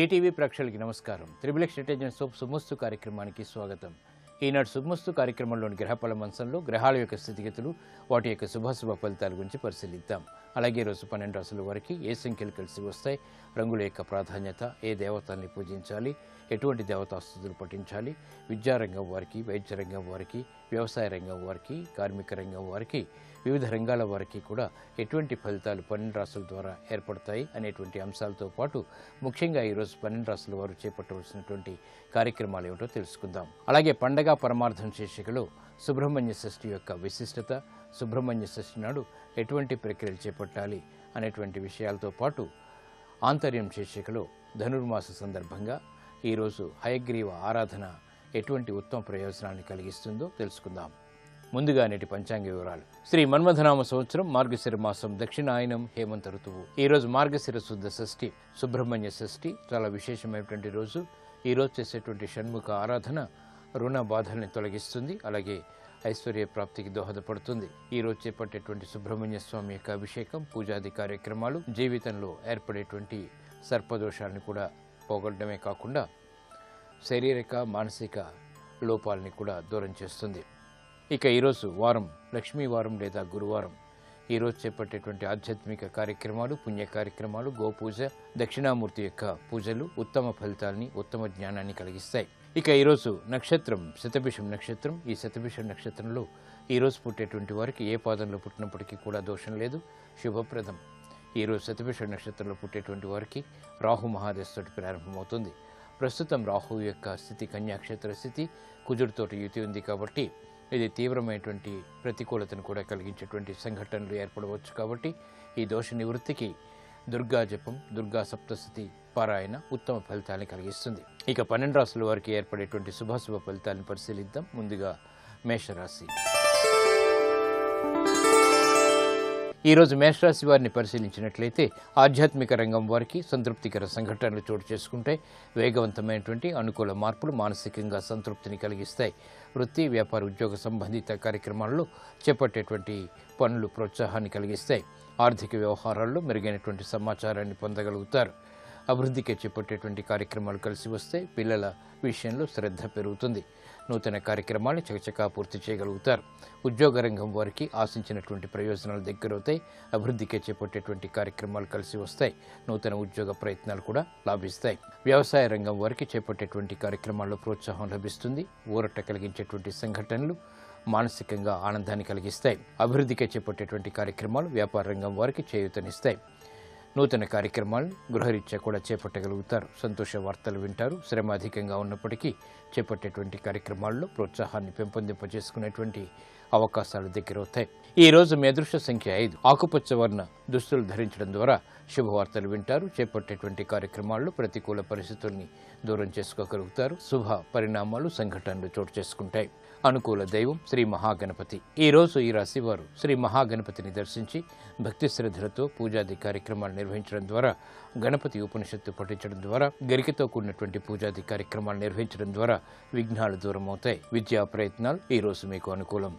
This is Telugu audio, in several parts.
ఈటీవీ ప్రేక్షకులకి నమస్కారం. త్రిబులెక్స్ ఇంటెలిజెన్స్ శుభమస్తు కార్యక్రమానికి స్వాగతం. ఈనాడు శుభమస్తు కార్యక్రమంలోని గ్రహఫల మంచంలో గ్రహాల యొక్క స్థితిగతులు, వాటి యొక్క శుభాశుభ ఫలితాల గురించి పరిశీలిద్దాం. అలాగే రోజు 12 రాశుల వారికి ఏ సంఖ్యలు కలిసి వస్తాయి, రంగుల యొక్క ప్రాధాన్యత, ఏ దేవతల్ని పూజించాలి, ఎటువంటి దేవతాస్తుతులు పఠించాలి, విద్యారంగం వారికి, వైద్య రంగం వారికి, వ్యవసాయ రంగం వారికి, కార్మిక రంగం వారికి, వివిధ రంగాల వారికి కూడా ఎటువంటి ఫలితాలు 12 రాశుల ద్వారా ఏర్పడతాయి అనేటువంటి అంశాలతో పాటు ముఖ్యంగా ఈరోజు 12 రాశుల వారు చేపట్టవలసినటువంటి కార్యక్రమాలు ఏమిటో తెలుసుకుందాం. అలాగే పండగ పరమార్థం శీర్షికలో సుబ్రహ్మణ్య షష్ఠి యొక్క విశిష్టత, సుబ్రహ్మణ్య షష్ఠి నాడు ఎటువంటి ప్రక్రియలు చేపట్టాలి అనేటువంటి విషయాలతో పాటు ఆంతర్యం శీర్షికలో ధనుర్మాస సందర్భంగా ఈరోజు హయగ్రీవ ఆరాధన ఎటువంటి ఉత్తమ ప్రయోజనాన్ని కలిగిస్తుందో తెలుసుకుందాం. ముందుగా నేటి పంచాంగ వివరాలు. శ్రీ మన్మథనామ సంవత్సరం మార్గశిర మాసం దక్షిణాయనం హేమంత ఋతువు. ఈరోజు మార్గశిర శుద్ధ షష్ఠి, సుబ్రహ్మణ్య షష్ఠి చాలా విశేషమైనటువంటి రోజు. ఈరోజు చేసేటువంటి షణ్ముఖ ఆరాధన రుణ బాధల్ని తొలగిస్తుంది, అలాగే ఐశ్వర్య ప్రాప్తికి దోహదపడుతుంది. ఈరోజు చేపట్టేటువంటి సుబ్రహ్మణ్య స్వామి యొక్క అభిషేకం, పూజాది కార్యక్రమాలు జీవితంలో ఏర్పడేటువంటి సర్పదోషాలను కూడా పోగొట్టడమే కాకుండా శారీరక మానసిక లోపాలని కూడా దూరం చేస్తుంది. ఇక ఈరోజు వారం లక్ష్మీవారం లేదా గురువారం. ఈరోజు చేపట్టేటువంటి ఆధ్యాత్మిక కార్యక్రమాలు, పుణ్య కార్యక్రమాలు, గోపూజ, దక్షిణామూర్తి యొక్క పూజలు ఉత్తమ ఫలితాలని, ఉత్తమ జ్ఞానాన్ని కలిగిస్తాయి. ఇక ఈరోజు నక్షత్రం శతభిషం నక్షత్రం. ఈ శతభిషం నక్షత్రంలో ఈరోజు పుట్టేటువంటి వారికి ఏ పాదంలో పుట్టినప్పటికీ కూడా దోషం లేదు, శుభప్రదం. ఈరోజు శతభిషం నక్షత్రంలో పుట్టేటువంటి వారికి రాహు మహాదశతోటి ప్రారంభమవుతుంది. ప్రస్తుతం రాహు యొక్క స్థితి కన్యాక్షేత్ర స్థితి, కుజుడితోటి యుతి ఉంది కాబట్టి ఇది తీవ్రమైనటువంటి ప్రతికూలతను కూడా కలిగించేటువంటి సంఘటనలు ఏర్పడవచ్చు. కాబట్టి ఈ దోష నివృత్తికి దుర్గా జపం, దుర్గా సప్తశతి పారాయణ ఉత్తమ ఫలితాన్ని కలిగిస్తుంది. ఇక 12 రాశుల వారికి ఏర్పడేటువంటి శుభాశుభ ఫలితాలను పరిశీలిద్దాం. ముందుగా మేషరాశి. ఈరోజు మేషరాశి వారిని పరిశీలించినట్లయితే ఆధ్యాత్మిక రంగం వారికి సంతృప్తికర సంఘటనలు చోటు చేసుకుంటే వేగవంతమైనటువంటి అనుకూల మార్పులు మానసికంగా సంతృప్తిని కలిగిస్తాయి. వృత్తి, వ్యాపార, ఉద్యోగ సంబంధిత కార్యక్రమాల్లో చేపట్టేటువంటి పనులు ప్రోత్సాహాన్ని కలిగిస్తాయి. ఆర్థిక వ్యవహారాల్లో మెరుగైనటువంటి సమాచారాన్ని పొందగలుగుతారు. అభివృద్ధికి చేపట్టేటువంటి కార్యక్రమాలు కలిసి వస్తే పిల్లల విషయంలో శ్రద్ధ పెరుగుతుంది. నూతన కార్యక్రమాలను చకచకా పూర్తి చేయగలుగుతారు. ఉద్యోగ రంగం వారికి ఆశించినటువంటి ప్రయోజనాలు దగ్గరవుతాయి. అభివృద్ధికి చేపట్టేటువంటి కార్యక్రమాలు కలిసి వస్తాయి. నూతన ఉద్యోగ ప్రయత్నాలు కూడా లాభిస్తాయి. వ్యవసాయ రంగం వారికి చేపట్టేటువంటి కార్యక్రమాల్లో ప్రోత్సాహం లభిస్తుంది. ఊరట కలిగించేటువంటి సంఘటనలు మానసికంగా ఆనందాన్ని కలిగిస్తాయి. అభివృద్ధికి చేపట్టేటువంటి కార్యక్రమాలు వ్యాపార రంగం వారికి చేయూతనిస్తాయి. నూతన కార్యక్రమాలను గృహరీత్యా కూడా చేపట్టగలుగుతారు. సంతోష వార్తలు వింటారు. శ్రమ అధికంగా ఉన్నప్పటికీ చేపట్టేటువంటి కార్యక్రమాల్లో ప్రోత్సాహాన్ని పెంపొందింపజేసుకునేటువంటి అవకాశాలు దగ్గరవుతాయి. ఈ రోజు మీ అదృష్ట సంఖ్య 5. ఆకుపచ్చ వర్ణ దుస్తులు ధరించడం ద్వారా శుభవార్తలు వింటారు. చేపట్టేటువంటి కార్యక్రమాల్లో ప్రతికూల పరిస్థితుల్ని దూరం చేసుకోగలుగుతారు. శుభ పరిణామాలు, సంఘటనలు చోటు చేసుకుంటాయి. అనుకూల దైవం శ్రీ మహాగణపతి. ఈ రోజు ఈ రాశి వారు శ్రీ మహాగణపతిని దర్శించి భక్తి శ్రద్ధలతో పూజాది కార్యక్రమాలు నిర్వహించడం ద్వారా, గణపతి ఉపనిషత్తు పఠించడం ద్వారా, గరికతో కూడినటువంటి పూజాది కార్యక్రమాలు నిర్వహించడం ద్వారా విఘ్నాలు దూరం అవుతాయి. విద్యా ప్రయత్నాలు ఈ రోజు మీకు అనుకూలం.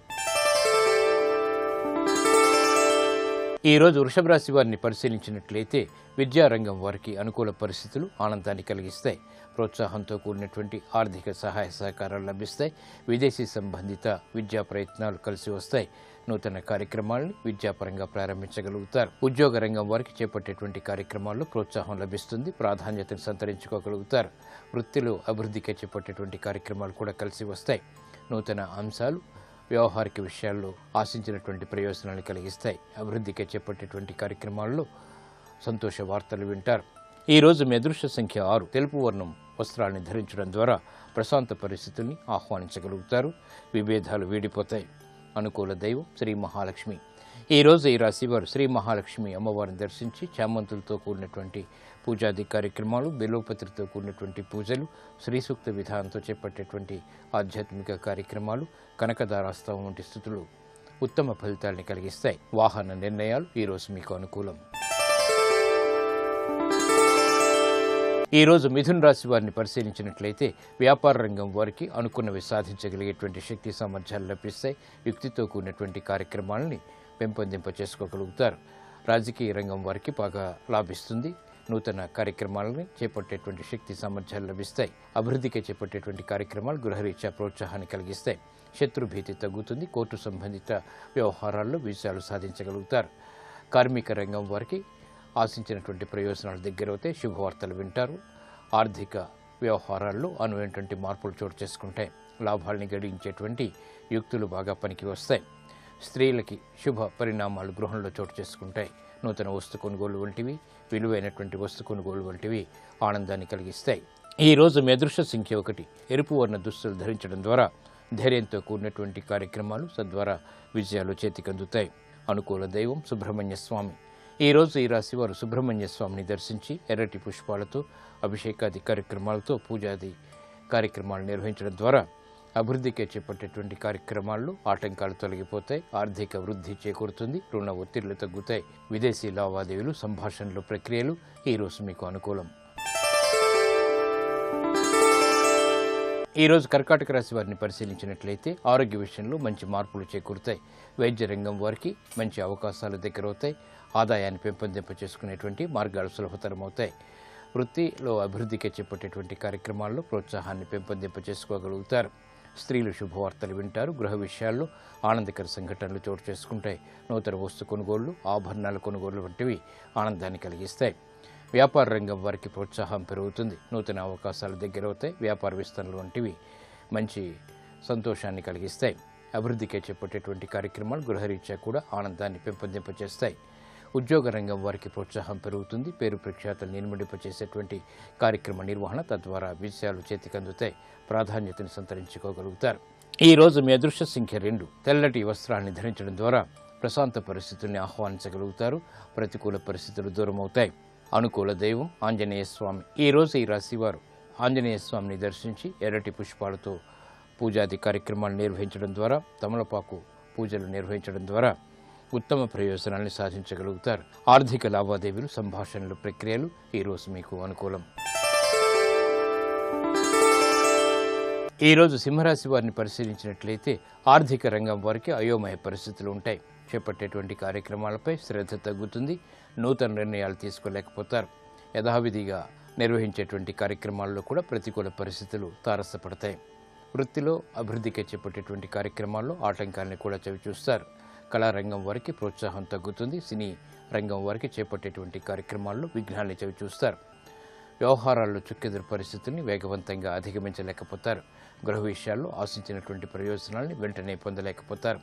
ఈ రోజు వృషభ రాశి వారిని పరిశీలించినట్లయితే విద్యారంగం వారికి అనుకూల పరిస్థితులు ఆనందాన్ని కలిగిస్తాయి. ప్రోత్సాహంతో కూడినటువంటి ఆర్థిక సహాయ సహకారాలు లభిస్తాయి. విదేశీ సంబంధిత విద్యా ప్రయత్నాలు కలిసి వస్తాయి. నూతన కార్యక్రమాలను విద్యాపరంగా ప్రారంభించగలుగుతారు. ఉద్యోగ రంగం వారికి చేపట్టేటువంటి కార్యక్రమాల్లో ప్రోత్సాహం లభిస్తుంది. ప్రాధాన్యతను సంతరించుకోగలుగుతారు. వృత్తిలో అభివృద్ధికి చేపట్టేటువంటి కార్యక్రమాలు కూడా కలిసి వస్తాయి. నూతన అంశాలు వ్యవహారిక విషయాల్లో ఆశించినటువంటి ప్రయోజనాలు కలిగిస్తాయి. అభివృద్ధికి చేపట్టేటువంటి కార్యక్రమాల్లో సంతోష వార్తలు వింటారు. ఈ రోజు మీ అదృష్ట సంఖ్య 6. తెలుపు వర్ణం వస్త్రాన్ని ధరించడం ద్వారా ప్రశాంత పరిస్థితుల్ని ఆహ్వానించగలుగుతారు. విభేదాలు వీడిపోతాయి. అనుకూల దైవం శ్రీ మహాలక్ష్మి. ఈ రోజు ఈ రాశి వారు శ్రీ మహాలక్ష్మి అమ్మవారిని దర్శించి చామంతులతో కూడినటువంటి పూజాది కార్యక్రమాలు, బిల్వపత్రితో కూడినటువంటి పూజలు, శ్రీ సూక్త విధానంతో చేపట్టేటువంటి ఆధ్యాత్మిక కార్యక్రమాలు, కనకదారాస్తవం వంటి స్థితులు ఉత్తమ ఫలితాలని కలిగిస్తాయి. వాహన నిర్ణయాలు ఈ రోజు మీకు అనుకూలం. ఈ రోజు మిథున రాశి వారిని పరిశీలించినట్లయితే వ్యాపార రంగం వారికి అనుకున్నవి సాధించగలిగేటువంటి శక్తి సామర్థ్యాలు లభిస్తాయి. యుక్తితో కూడినటువంటి కార్యక్రమాలని పెంపొందింప చేసుకోగలుగుతారు. రాజకీయ రంగం వారికి బాగా లాభిస్తుంది. నూతన కార్యక్రమాలని చేపట్టేటువంటి శక్తి సామర్థ్యాలు లభిస్తాయి. అభివృద్ధికి చేపట్టేటువంటి కార్యక్రమాలు గృహరీత్యా ప్రోత్సాహాన్ని కలిగిస్తాయి. శత్రుభీతి తగ్గుతుంది. కోర్టు సంబంధిత వ్యవహారాల్లో విజయాలు సాధించగలుగుతారు. కార్మిక రంగం వారికి ఆశించినటువంటి ప్రయోజనాలు దగ్గరవుతాయి. శుభవార్తలు వింటారు. ఆర్థిక వ్యవహారాల్లో అనువైనటువంటి మార్పులు చోటు చేసుకుంటాయి. లాభాల్ని గడించేటువంటి యుక్తులు బాగా పనికి వస్తాయి. స్త్రీలకి శుభ పరిణామాలు గృహంలో చోటు చేసుకుంటాయి. నూతన వస్తు కొనుగోలు వంటివి, విలువైనటువంటి వస్తు కొనుగోలు వంటివి ఆనందాన్ని కలిగిస్తాయి. ఈ రోజు మీ అదృష్ట సంఖ్య 1. ఎరుపు వర్ణ దుస్తులు ధరించడం ద్వారా ధైర్యంతో కూడినటువంటి కార్యక్రమాలు తద్వారా విజయాలు చేతికందుతాయి. అనుకూల దైవం సుబ్రహ్మణ్య స్వామి. ఈ రోజు ఈ రాశి వారు సుబ్రహ్మణ్య స్వామిని దర్శించి ఎర్రటి పుష్పాలతో అభిషేకాది కార్యక్రమాలతో పూజాది కార్యక్రమాలు నిర్వహించడం ద్వారా అభివృద్ధికి చేపట్టేటువంటి కార్యక్రమాల్లో ఆటంకాలు తొలగిపోతాయి. ఆర్థిక వృద్ధి చేకూరుతుంది. రుణ ఒత్తిళ్లు తగ్గుతాయి. విదేశీ లావాదేవీలు, సంభాషణలు, ప్రక్రియలు ఈ రోజు మీకు అనుకూలం. ఈ రోజు కర్కాటక రాశి వారిని పరిశీలించినట్లయితే ఆరోగ్య విషయంలో మంచి మార్పులు చేకూరుతాయి. వైద్య రంగం వారికి మంచి అవకాశాలు దగ్గరవుతాయి. ఆదాయాన్ని పెంపొందింప చేసుకునేటువంటి మార్గాలు సులభతరమవుతాయి. వృత్తిలో అభివృద్ధికి చేపట్టేటువంటి కార్యక్రమాల్లో ప్రోత్సాహాన్ని పెంపొందింప చేసుకోగలుగుతారు. స్త్రీలు శుభవార్తలు వింటారు. గృహ విషయాల్లో ఆనందకర సంఘటనలు చోటు చేసుకుంటాయి. నూతన వస్తు కొనుగోళ్లు, ఆభరణాల కొనుగోళ్లు వంటివి ఆనందాన్ని కలిగిస్తాయి. వ్యాపార రంగం వారికి ప్రోత్సాహం పెరుగుతుంది. నూతన అవకాశాలు దగ్గరవుతాయి. వ్యాపార విస్తరణలు వంటివి మంచి సంతోషాన్ని కలిగిస్తాయి. అభివృద్ధికి చేపట్టేటువంటి కార్యక్రమాలు గృహరీత్యా కూడా ఆనందాన్ని పెంపొందింపచేస్తాయి. ఉద్యోగ రంగం వారికి ప్రోత్సాహం పెరుగుతుంది. పేరు ప్రఖ్యాతలు నిర్మింపచేసేటువంటి కార్యక్రమ నిర్వహణ తద్వారా విజయాలు చేతికందుతాయి. ప్రాధాన్యతను సంతరించుకోగలుగుతారు. ఈ రోజు మీ అదృష్ట సంఖ్య 2. తెల్లటి వస్త్రాన్ని ధరించడం ద్వారా ప్రశాంత పరిస్థితుల్ని ఆహ్వానించగలుగుతారు. ప్రతికూల పరిస్థితులు దూరమవుతాయి. అనుకూల దైవం ఆంజనేయ స్వామి. ఈ రోజు ఈ రాశి వారు ఆంజనేయ స్వామిని దర్శించి ఎర్రటి పుష్పాలతో పూజాది కార్యక్రమాలు నిర్వహించడం ద్వారా, తమలపాకు పూజలు నిర్వహించడం ద్వారా ఉత్తమ ప్రయోజనాల్ని సాధించగలుగుతారు. ఆర్థిక లావాదేవీలు, సంభాషణలు, ప్రక్రియలు ఈ రోజు మీకు అనుకూలం. ఈ రోజు సింహరాశి వారిని పరిశీలించినట్లయితే ఆర్థిక రంగం వారికి అయోమయ పరిస్థితులు ఉంటాయి. చేపట్టేటువంటి కార్యక్రమాలపై శ్రద్ధ తగ్గుతుంది. నూతన నిర్ణయాలు తీసుకోలేకపోతారు. యథావిధిగా నిర్వహించేటువంటి కార్యక్రమాల్లో కూడా ప్రతికూల పరిస్థితులు తారసపడతాయి. వృత్తిలో అభివృద్ధికి చేపట్టేటువంటి కార్యక్రమాల్లో ఆటంకాలను కూడా చవిచూస్తారు. కళారంగం వారికి ప్రోత్సాహం తగ్గుతుంది. సినీ రంగం వారికి చేపట్టేటువంటి కార్యక్రమాల్లో విఘ్నాన్ని చవిచూస్తారు. వ్యవహారాల్లో చుక్కెదురు పరిస్థితుల్ని వేగవంతంగా అధిగమించలేకపోతారు. గృహ విషయాల్లో ఆశించినటువంటి ప్రయోజనాల్ని వెంటనే పొందలేకపోతారు.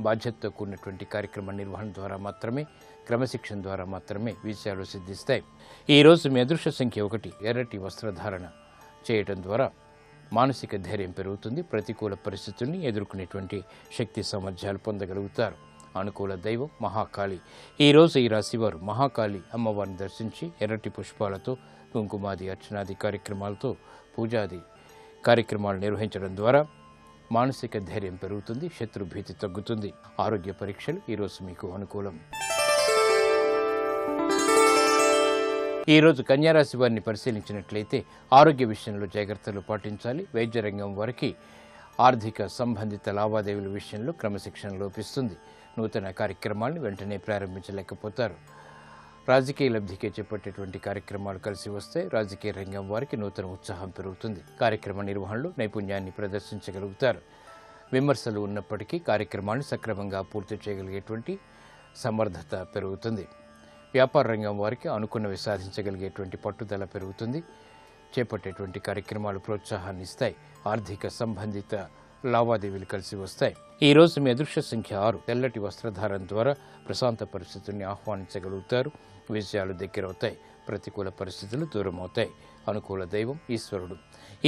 బాధ్యతతో కూడినటువంటి కార్యక్రమ నిర్వహణ ద్వారా మాత్రమే, క్రమశిక్షణ ద్వారా మాత్రమే విజయాలు సిద్ధిస్తాయి. ఈ రోజు మీ అదృష్ట సంఖ్య 1. ఎర్రటి వస్త్రధారణ చేయటం ద్వారా మానసిక ధైర్యం పెరుగుతుంది. ప్రతికూల పరిస్థితుల్ని ఎదుర్కొనేటువంటి శక్తి సామర్థ్యాలు పొందగలుగుతారు. అనుకూల దైవం మహాకాళి. ఈ రోజు ఈ రాశివారు మహాకాళి అమ్మవారిని దర్శించి ఎర్రటి పుష్పాలతో కుంకుమాది అర్చనాది కార్యక్రమాలతో పూజాది కార్యక్రమాలు నిర్వహించడం ద్వారా మానసిక ధైర్యం పెరుగుతుంది. శత్రుభీతి తగ్గుతుంది. ఆరోగ్య పరీక్షలు ఈరోజు మీకు అనుకూలం. ఈరోజు కన్యారాశి వారిని పరిశీలించినట్లయితే ఆరోగ్య విషయంలో జాగ్రత్తలు పాటించాలి. వైద్య రంగం వారికి ఆర్థిక సంబంధిత లావాదేవీల విషయంలో క్రమశిక్షణ లోపిస్తుంది. నూతన కార్యక్రమాలను వెంటనే ప్రారంభించలేకపోతారు. రాజకీయ లబ్ధికి చేపట్టేటువంటి కార్యక్రమాలు కలిసి వస్తే రాజకీయ రంగం వారికి నూతన ఉత్సాహం పెరుగుతుంది. కార్యక్రమ నిర్వహణలో నైపుణ్యాన్ని ప్రదర్శించగలుగుతారు. విమర్శలు ఉన్నప్పటికీ కార్యక్రమాన్ని సక్రమంగా పూర్తి చేయగలిగేటువంటి సమర్థత పెరుగుతుంది. వ్యాపార రంగం వారికి అనుకున్నవి సాధించగలిగేటువంటి పట్టుదల పెరుగుతుంది. చేపట్టేటువంటి కార్యక్రమాలు ప్రోత్సాహాన్ని ఇస్తాయి. ఆర్థిక సంబంధిత లావాదేవీలు కలిసి వస్తాయి. ఈ రోజు మీ అదృష్ట సంఖ్య 6. తెల్లటి వస్త్రధారణ ద్వారా ప్రశాంత పరిస్థితుల్ని ఆహ్వానించగలుగుతారు. విజయాలు దగ్గరవుతాయి. ప్రతికూల పరిస్థితులు దూరమవుతాయి. అనుకూల దైవం ఈశ్వరుడు.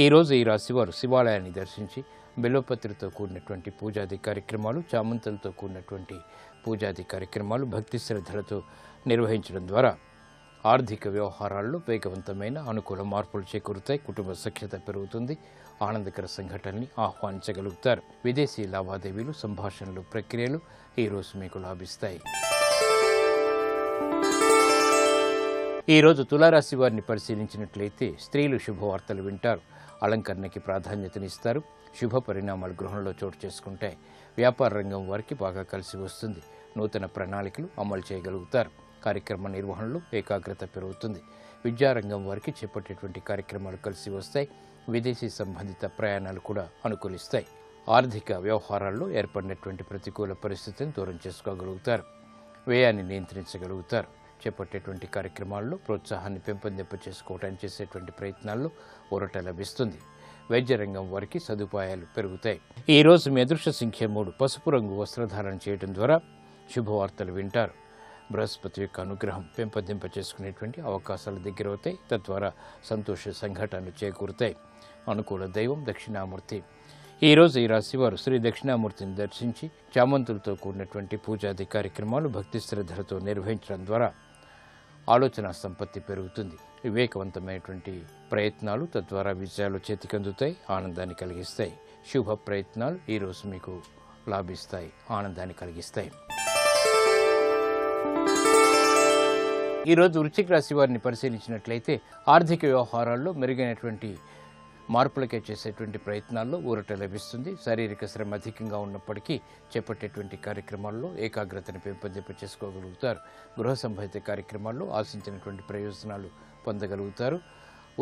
ఈ రోజు ఈ రాశివారు శివాలయాన్ని దర్శించి బిల్వపత్రితో కూడినటువంటి పూజాది కార్యక్రమాలు, చామంతులతో కూడినటువంటి పూజాది కార్యక్రమాలు భక్తి శ్రద్ధలతో నిర్వహించడం ద్వారా ఆర్థిక వ్యవహారాల్లో వేగవంతమైన అనుకూల మార్పులు చేకూరుతాయి. కుటుంబ సఖ్యత పెరుగుతుంది. ఆనందకర సంఘటనల్ని ఆహ్వానించగలుగుతారు. విదేశీ లావాదేవీలు, సంభాషణలు, ప్రక్రియలు ఈరోజు మీకు లాభిస్తాయి. ఈరోజు తులారాశి వారిని పరిశీలించినట్లయితే స్త్రీలు శుభవార్తలు వింటారు. అలంకరణకి ప్రాధాన్యతనిస్తారు. శుభ పరిణామాలు గృహంలో చోటు చేసుకుంటాయి. వ్యాపార రంగం వారికి బాగా కలిసి వస్తుంది. నూతన ప్రణాళికలు అమలు చేయగలుగుతారు. కార్యక్రమ నిర్వహణలో ఏకాగ్రత పెరుగుతుంది. విద్యారంగం వారికి చేపట్టేటువంటి కార్యక్రమాలు కలిసి వస్తాయి. విదేశీ సంబంధిత ప్రయాణాలు కూడా అనుకూలిస్తాయి. ఆర్థిక వ్యవహారాల్లో ఏర్పడినటువంటి ప్రతికూల పరిస్థితిని దూరం చేసుకోగలుగుతారు. వ్యయాన్ని నియంత్రించగలుగుతారు. చేపట్టేటువంటి కార్యక్రమాల్లో ప్రోత్సాహాన్ని పెంపొందింప చేసుకోవడానికి చేసేటువంటి ప్రయత్నాల్లో ఊరట లభిస్తుంది. వైద్య రంగం వారికి సదుపాయాలు పెరుగుతాయి. ఈ రోజు మీ అదృష్ట సంఖ్య 3. పసుపు రంగు వస్త్రధారణ చేయడం ద్వారా శుభవార్తలు వింటారు. బృహస్పతి యొక్క అనుగ్రహం పెంపొందింప చేసుకునేటువంటి అవకాశాలు దగ్గరవుతాయి. తద్వారా సంతోష సంఘటనలు చేకూరుతాయి. అనుకూల దైవం దక్షిణామూర్తి. ఈ రోజు ఈ రాశివారు శ్రీ దక్షిణామూర్తిని దర్శించి చామంతులతో కూడినటువంటి పూజాది కార్యక్రమాలు భక్తి శ్రద్ధలతో నిర్వహించడం ద్వారా ఆలోచన సంపత్తి పెరుగుతుంది. వివేకవంతమైనటువంటి ప్రయత్నాలు తద్వారా విజయాలు చేతికందుతాయి, ఆనందాన్ని కలిగిస్తాయి. శుభ ప్రయత్నాలు ఈరోజు మీకు లాభిస్తాయి, ఆనందాన్ని కలిగిస్తాయి. ఈరోజు వృశ్చిక రాశి వారిని పరిశీలించినట్లయితే ఆర్థిక వ్యవహారాల్లో మెరుగైనటువంటి మార్పులకే చేసేటువంటి ప్రయత్నాల్లో ఊరట లభిస్తుంది. శారీరక శ్రమ అధికంగా ఉన్నప్పటికీ చేపట్టేటువంటి కార్యక్రమాల్లో ఏకాగ్రతను పెంపొందింప చేసుకోగలుగుతారు. గృహ సంబంధిత కార్యక్రమాల్లో ఆశించినటువంటి ప్రయోజనాలు పొందగలుగుతారు.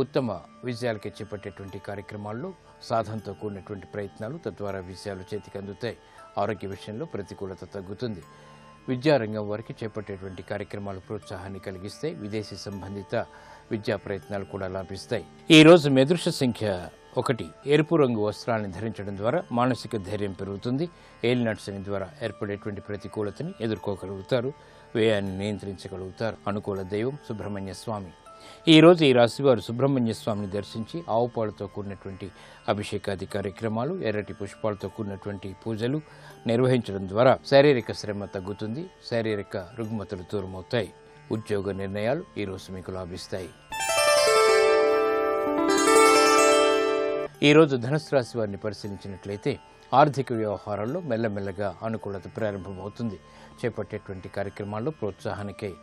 ఉత్తమ విజయాలకే చేపట్టేటువంటి కార్యక్రమాల్లో సాధనతో కూడినటువంటి ప్రయత్నాలు తద్వారా విజయాలు చేతికి అందుతాయి. ఆరోగ్య విషయంలో ప్రతికూలత తగ్గుతుంది. విద్యారంగం వారికి చేపట్టేటువంటి కార్యక్రమాలు ప్రోత్సాహాన్ని కలిగిస్తాయి. విదేశీ సంబంధిత విద్యా ప్రయత్నాలు కూడా లాభిస్తాయి. ఈ రోజు మీ అదృష్ట సంఖ్య 1. ఎరుపు రంగు వస్త్రాలను ధరించడం ద్వారా మానసిక ధైర్యం పెరుగుతుంది. ఏలినాటి శని ద్వారా ఏర్పడేటువంటి ప్రతికూలతని ఎదుర్కోగలుగుతారు. వ్యయాన్ని నియంత్రించగలుగుతారు. అనుకూల దైవం సుబ్రహ్మణ్య స్వామి. ఈ రోజు ఈ రాశివారు సుబ్రహ్మణ్య స్వామిని దర్శించి ఆవు పాలతో కూడినటువంటి అభిషేకాది కార్యక్రమాలు, ఎర్రటి పుష్పాలతో కూడినటువంటి పూజలు నిర్వహించడం ద్వారా శారీరక శ్రమ తగ్గుతుంది. శారీరక రుగ్మతలు దూరమవుతాయి. ఉద్యోగ నిర్ణయాలు ఈరోజు మీకు లాభిస్తాయి. ఈరోజు ధనుసు రాశి వారిని పరిశీలించినట్లయితే ఆర్థిక వ్యవహారాల్లో మెల్లమెల్లగా అనుకూలత ప్రారంభమవుతుంది. చేపట్టేటువంటి కార్యక్రమాల్లో ప్రోత్సాహానికై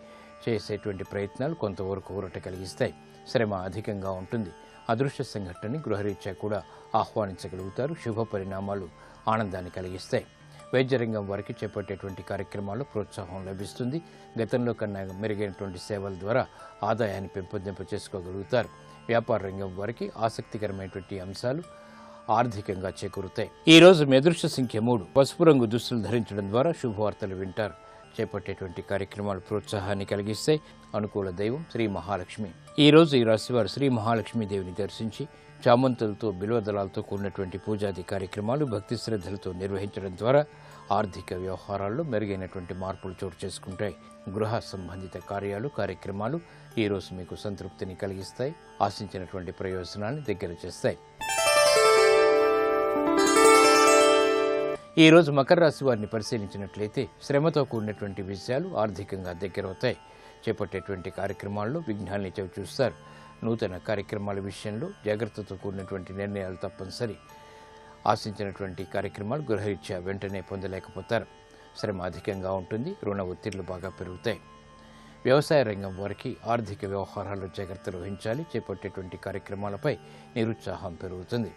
చేసేటువంటి ప్రయత్నాలు కొంతవరకు ఊరట కలిగిస్తాయి. శ్రమ అధికంగా ఉంటుంది. అదృశ్య సంఘటనని గృహరీత్యా కూడా ఆహ్వానించగలుగుతారు. శుభ పరిణామాలు ఆనందాన్ని కలిగిస్తాయి. వైద్యరంగం వారికి చేపట్టేటువంటి కార్యక్రమాల్లో ప్రోత్సాహం లభిస్తుంది. గతంలో కన్నా మెరుగైనటువంటి సేవల ద్వారా ఆదాయాన్ని పెంపొందింప చేసుకోగలుగుతారు. వ్యాపార రంగం వారికి ఆసక్తికరమైనటువంటి అంశాలు ఆర్థికంగా చేకూరుతాయి. ఈ రోజు మీ అదృష్ట సంఖ్య 3. పసుపు రంగు దుస్తులు ధరించడం ద్వారా శుభవార్తలు వింటారు. చేపట్టేటువంటి కార్యక్రమాలు ప్రోత్సాహాన్ని కలిగిస్తాయి. అనుకూల దైవం శ్రీ మహాలక్ష్మి. ఈ రోజు ఈ రాశివారు శ్రీ మహాలక్ష్మీదేవిని దర్శించి చామంతులతో బిల్వదళాలతో కూడినటువంటి పూజాది కార్యక్రమాలు భక్తి శ్రద్ధలతో నిర్వహించడం ద్వారా ఆర్థిక వ్యవహారాల్లో మెరుగైనటువంటి మార్పులు చోటు చేసుకుంటాయి. గృహ సంబంధిత కార్యక్రమాలు ఈరోజు మీకు సంతృప్తిని కలిగిస్తాయి. ఆశించినటువంటి ప్రయోజనాన్ని దగ్గర చేస్తాయి. ఈ రోజు మకర రాశి వారిని పరిశీలించినట్లయితే శ్రమతో కూడినటువంటి విషయాలు ఆర్థికంగా దగ్గరవుతాయి. చేపట్టేటువంటి కార్యక్రమాల్లో విఘ్నాల్ని చవిచూస్తారు. నూతన కార్యక్రమాల విషయంలో జాగ్రత్తతో కూడినటువంటి నిర్ణయాలు తప్పనిసరి. ఆశించినటువంటి కార్యక్రమాలు గృహరీత్యా వెంటనే పొందలేకపోతారు. శ్రమ అధికంగా ఉంటుంది. రుణ ఒత్తిళ్లు బాగా పెరుగుతాయి. వ్యవసాయ రంగం వారికి ఆర్థిక వ్యవహారాల్లో జాగ్రత్తలు వహించాలి. చేపట్టేటువంటి కార్యక్రమాలపై నిరుత్సాహం పెరుగుతుంది.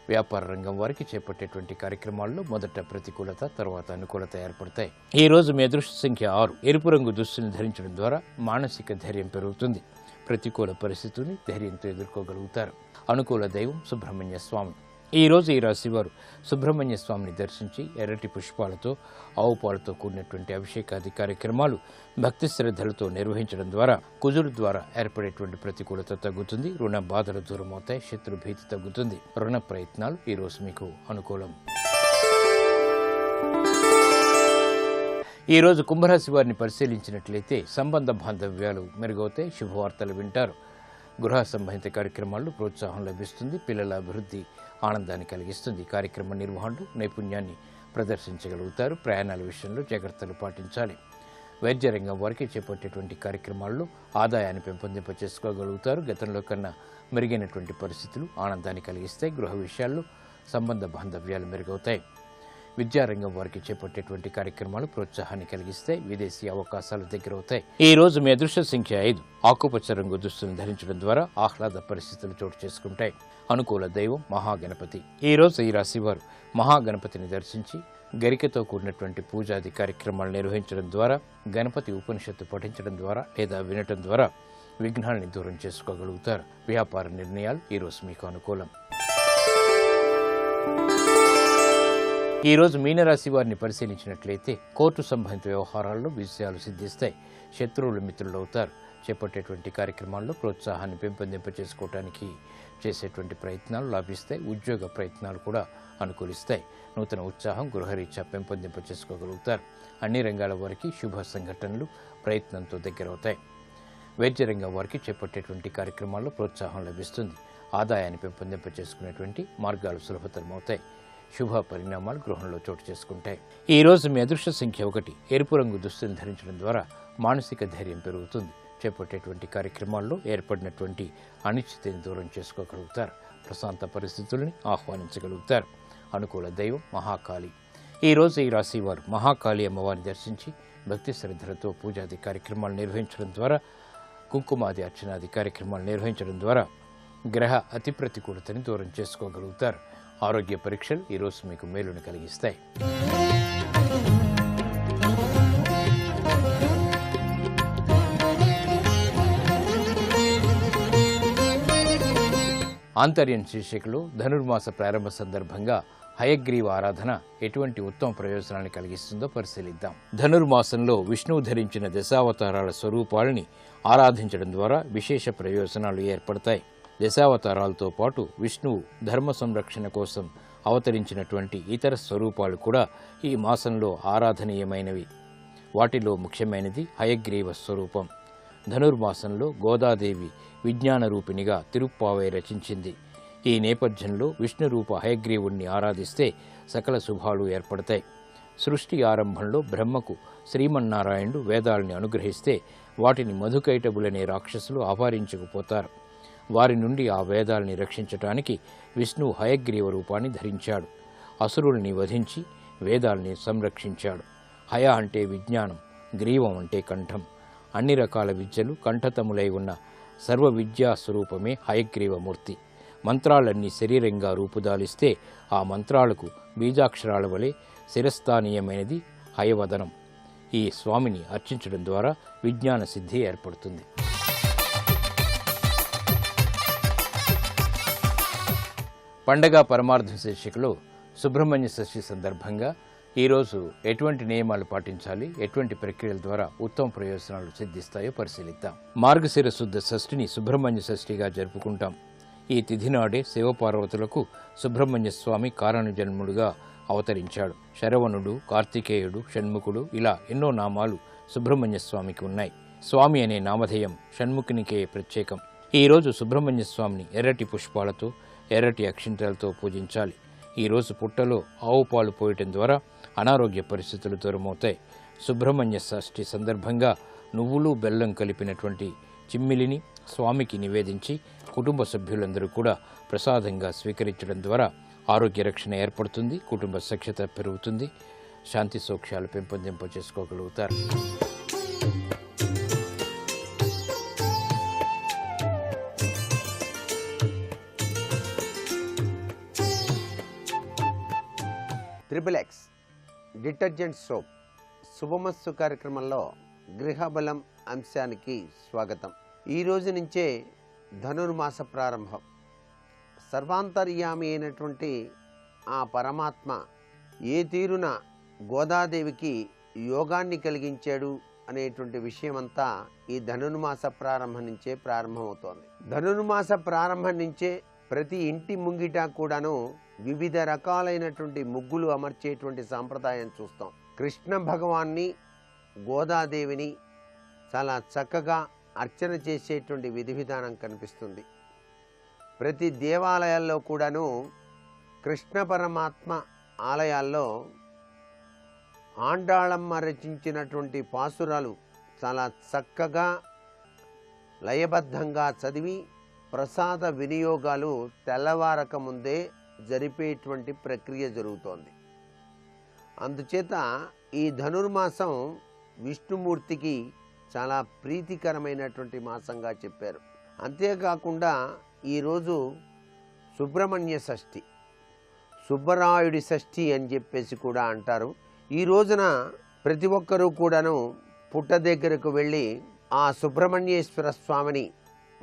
వ్యాపార రంగం వారికి చేపట్టేటువంటి కార్యక్రమాల్లో మొదట ప్రతికూలత, తర్వాత అనుకూలత ఏర్పడతాయి. ఈ రోజు మీ అదృష్ట సంఖ్య 6. ఎరుపు రంగు దుస్తులను ధరించడం ద్వారా మానసిక ధైర్యం పెరుగుతుంది. ప్రతికూల పరిస్థితుల్ని ధైర్యంతో ఎదుర్కోగలుగుతారు. అనుకూల దైవం సుబ్రహ్మణ్య స్వామి. ఈ రోజు ఈ రాశివారు సుబ్రహ్మణ్య స్వామిని దర్శించి ఎర్రటి పుష్పాలతో, ఆవు పాలతో కూడినటువంటి అభిషేకాది కార్యక్రమాలు భక్తి శ్రద్ధలతో నిర్వహించడం ద్వారా కుజుడు ద్వారా ఏర్పడేటువంటి ప్రతికూలత తగ్గుతుంది. రుణ బాధలు దూరమవుతాయి. శత్రు భీతి తగ్గుతుంది. రుణ ప్రయత్నాలు ఈరోజు మీకు అనుకూలం. ఈ రోజు కుంభరాశి వారిని పరిశీలించినట్లయితే సంబంధ బాంధవ్యాలు మెరుగవుతాయి. శుభవార్తలు వింటారు. గృహ సంబంధిత కార్యక్రమాల్లో ప్రోత్సాహం లభిస్తుంది. పిల్లల అభివృద్ధి ఆనందాన్ని కలిగిస్తుంది. కార్యక్రమ నిర్వహణలో నైపుణ్యాన్ని ప్రదర్శించగలుగుతారు. ప్రయాణాల విషయంలో జాగ్రత్తలు పాటించాలి. వైద్య రంగం వారికి చేపట్టేటువంటి కార్యక్రమాల్లో ఆదాయాన్ని పెంపొందింప చేసుకోగలుగుతారు. గతంలో కన్నా మెరుగైనటువంటి పరిస్థితులు ఆనందాన్ని కలిగిస్తాయి. గృహ విషయాల్లో సంబంధ బాంధవ్యాలు మెరుగవుతాయి. విద్యారంగం వారికి చేపట్టేటువంటి కార్యక్రమాలు ప్రోత్సాహాన్ని కలిగిస్తాయి. విదేశీ అవకాశాలు దగ్గరవుతాయి. ఈ రోజు మీ అదృష్ట సంఖ్య 5. ఆకుపచ్చ రంగు దుస్తులను ధరించడం ద్వారా ఆహ్లాద పరిస్థితులు చోటు చేసుకుంటాయి. అనుకూల దైవం మహాగణపతి. ఈ రోజు ఈ రాశివారు మహాగణపతిని దర్శించి గరికతో కూడినటువంటి పూజాది కార్యక్రమాలు నిర్వహించడం ద్వారా, గణపతి ఉపనిషత్తు పఠించడం ద్వారా లేదా వినటం ద్వారా విఘ్నాల్ని దూరం చేసుకోగలుగుతారు. వ్యాపార నిర్ణయాలు ఈరోజు మీకు అనుకూలం. ఈరోజు మీనరాశి వారిని పరిశీలించినట్లయితే కోర్టు సంబంధిత వ్యవహారాల్లో విజయాలు సిద్ధిస్తాయి. శత్రువులు మిత్రులు అవుతారు. చేపట్టేటువంటి కార్యక్రమాల్లో ప్రోత్సాహాన్ని పెంపొందింపచేసుకోవడానికి చేసేటువంటి ప్రయత్నాలు లాభిస్తాయి. ఉద్యోగ ప్రయత్నాలు కూడా అనుకూలిస్తాయి. నూతన ఉత్సాహం గృహరీత్యా పెంపొందింపచేసుకోగలుగుతారు. అన్ని రంగాల వారికి శుభ సంఘటనలు ప్రయత్నంతో దగ్గరవుతాయి. వైద్య రంగం వారికి చేపట్టేటువంటి కార్యక్రమాల్లో ప్రోత్సాహం లభిస్తుంది. ఆదాయాన్ని పెంపొందింపచేసుకునేటువంటి మార్గాలు సులభతరమవుతాయి. శుభ పరిణామాలు గృహంలో చోటు చేసుకుంటాయి. ఈ రోజు మీ అదృష్ట సంఖ్య 1. ఎరుపు రంగు దుస్తులు ధరించడం ద్వారా మానసిక ధైర్యం పెరుగుతుంది. చేపట్టేటువంటి కార్యక్రమాల్లో ఏర్పడినటువంటి అనిశ్చితిని దూరం చేసుకోగలుగుతారు. ప్రశాంత పరిస్థితుల్ని ఆహ్వానించగలుగుతారు. అనుకూల దైవం మహాకాళి. ఈ రోజు ఈ రాశి వారు మహాకాళి అమ్మవారిని దర్శించి భక్తి శ్రద్ధలతో పూజాది కార్యక్రమాలు నిర్వహించడం ద్వారా, కుంకుమాది అర్చనాది కార్యక్రమాలు నిర్వహించడం ద్వారా గ్రహ అతి ప్రతికూలతని దూరం చేసుకోగలుగుతారు. ఆరోగ్య పరీక్షలు ఈరోజు మీకు మేలుని కలిగిస్తాయి. ఆంతర్యం శీర్షికలో ధనుర్మాస ప్రారంభ సందర్భంగా హయగ్రీవ ఆరాధన ఎటువంటి ఉత్తమ ప్రయోజనాన్ని కలిగిస్తుందో పరిశీలిద్దాం. ధనుర్మాసంలో విష్ణువు ధరించిన దశావతారాల స్వరూపాలని ఆరాధించడం ద్వారా విశేష ప్రయోజనాలు ఏర్పడతాయి. దశావతారాలతో పాటు విష్ణువు ధర్మ సంరక్షణ కోసం అవతరించినటువంటి ఇతర స్వరూపాలు కూడా ఈ మాసంలో ఆరాధనీయమైనవి. వాటిలో ముఖ్యమైనది హయగ్రీవ స్వరూపం. ధనుర్మాసంలో గోదాదేవి విజ్ఞాన రూపిణిగా తిరుప్పావై రచించింది. ఈ నేపథ్యంలో విష్ణురూప హయగ్రీవుణ్ణి ఆరాధిస్తే సకల శుభాలు ఏర్పడతాయి. సృష్టి ఆరంభంలో బ్రహ్మకు శ్రీమన్నారాయణుడు వేదాల్ని అనుగ్రహిస్తే వాటిని మధుకైటబులనే రాక్షసులు అపహరించుకుపోతారు. వారి నుండి ఆ వేదాల్ని రక్షించటానికి విష్ణువు హయగ్రీవ రూపాన్ని ధరించాడు. అసురుల్ని వధించి వేదాల్ని సంరక్షించాడు. హయ అంటే విజ్ఞానం, గ్రీవం అంటే కంఠం. అన్ని రకాల విద్యలు కంఠతములై ఉన్న సర్వ విద్యా స్వరూపమే హయగ్రీవమూర్తి. మంత్రాలన్నీ శరీరంగా రూపుదాలిస్తే ఆ మంత్రాలకు బీజాక్షరాల వలె శిరస్థానీయమైనది హయవదనం. ఈ స్వామిని అర్చించడం ద్వారా విజ్ఞాన సిద్ధి ఏర్పడుతుంది. పండగ పరమార్థం శీర్షికలో సుబ్రహ్మణ్య షష్ఠి సందర్భంగా ఈరోజు ఎటువంటి నియమాలు పాటించాలి, ఎటువంటి ప్రక్రియల ద్వారా ఉత్తమ ప్రయోజనాలు సిద్ధిస్తాయో పరిశీలిద్దాం. మార్గశిర శుద్ధ షష్ఠిని సుబ్రహ్మణ్య షష్ఠిగా జరుపుకుంటాం. ఈ తిథి నాడే శివపార్వతులకు సుబ్రహ్మణ్య స్వామి కారణ జన్ముడుగా అవతరించాడు. శరవణుడు, కార్తికేయుడు, షణ్ముఖుడు ఇలా ఎన్నో నామాలు సుబ్రహ్మణ్య స్వామికి ఉన్నాయి. స్వామి అనే నామధేయం షణ్ముఖునికే ప్రత్యేకం. ఈరోజు సుబ్రహ్మణ్య స్వామిని ఎర్రటి పుష్పాలతో, ఎర్రటి అక్షింతలతో పూజించాలి. ఈరోజు పుట్టలో ఆవు పాలు పోయటం ద్వారా అనారోగ్య పరిస్థితులు దూరమవుతాయి. సుబ్రహ్మణ్య షష్ఠి సందర్భంగా నువ్వులు బెల్లం కలిపినటువంటి చిమ్మిలిని స్వామికి నివేదించి కుటుంబ సభ్యులందరూ కూడా ప్రసాదంగా స్వీకరించడం ద్వారా ఆరోగ్య రక్షణ ఏర్పడుతుంది. కుటుంబ సఖ్యత పెరుగుతుంది. శాంతి సౌఖ్యాలు పెంపొందింపచేసుకోగలుగుతారు. XXX డిటర్జెంట్ సోప్ శుభమస్తు కార్యక్రమంలో గృహబలం అంశానికి స్వాగతం. ఈ రోజు నుంచే ధనుర్మాస ప్రారంభం. సర్వాంతర్యామి అయినటువంటి ఆ పరమాత్మ ఏ తీరున గోదాదేవికి యోగాన్ని కలిగించాడు అనేటువంటి విషయమంతా ఈ ధనుర్మాస ప్రారంభం నుంచే ప్రారంభమవుతోంది. ధనుర్మాస ప్రారంభం నుంచే ప్రతి ఇంటి ముంగిట కూడాను వివిధ రకాలైనటువంటి ముగ్గులు అమర్చేటువంటి సాంప్రదాయం చూస్తాం. కృష్ణ భగవాన్ని, గోదాదేవిని చాలా చక్కగా అర్చన చేసేటువంటి విధి విధానం కనిపిస్తుంది. ప్రతి దేవాలయాల్లో కూడాను కృష్ణ పరమాత్మ ఆలయాల్లో ఆండాళమ్మ రచించినటువంటి పాసురాలు చాలా చక్కగా లయబద్ధంగా చదివి ప్రసాద వినియోగాలు తెల్లవారక ముందే జరిపేటువంటి ప్రక్రియ జరుగుతోంది. అందుచేత ఈ ధనుర్మాసం విష్ణుమూర్తికి చాలా ప్రీతికరమైనటువంటి మాసంగా చెప్పారు. అంతేకాకుండా ఈరోజు సుబ్రహ్మణ్య షష్ఠి, సుబ్బరాయుడి షష్ఠి అని చెప్పేసి కూడా అంటారు. ఈ రోజున ప్రతి ఒక్కరూ కూడాను పుట్ట దగ్గరకు వెళ్ళి ఆ సుబ్రహ్మణ్యేశ్వర స్వామిని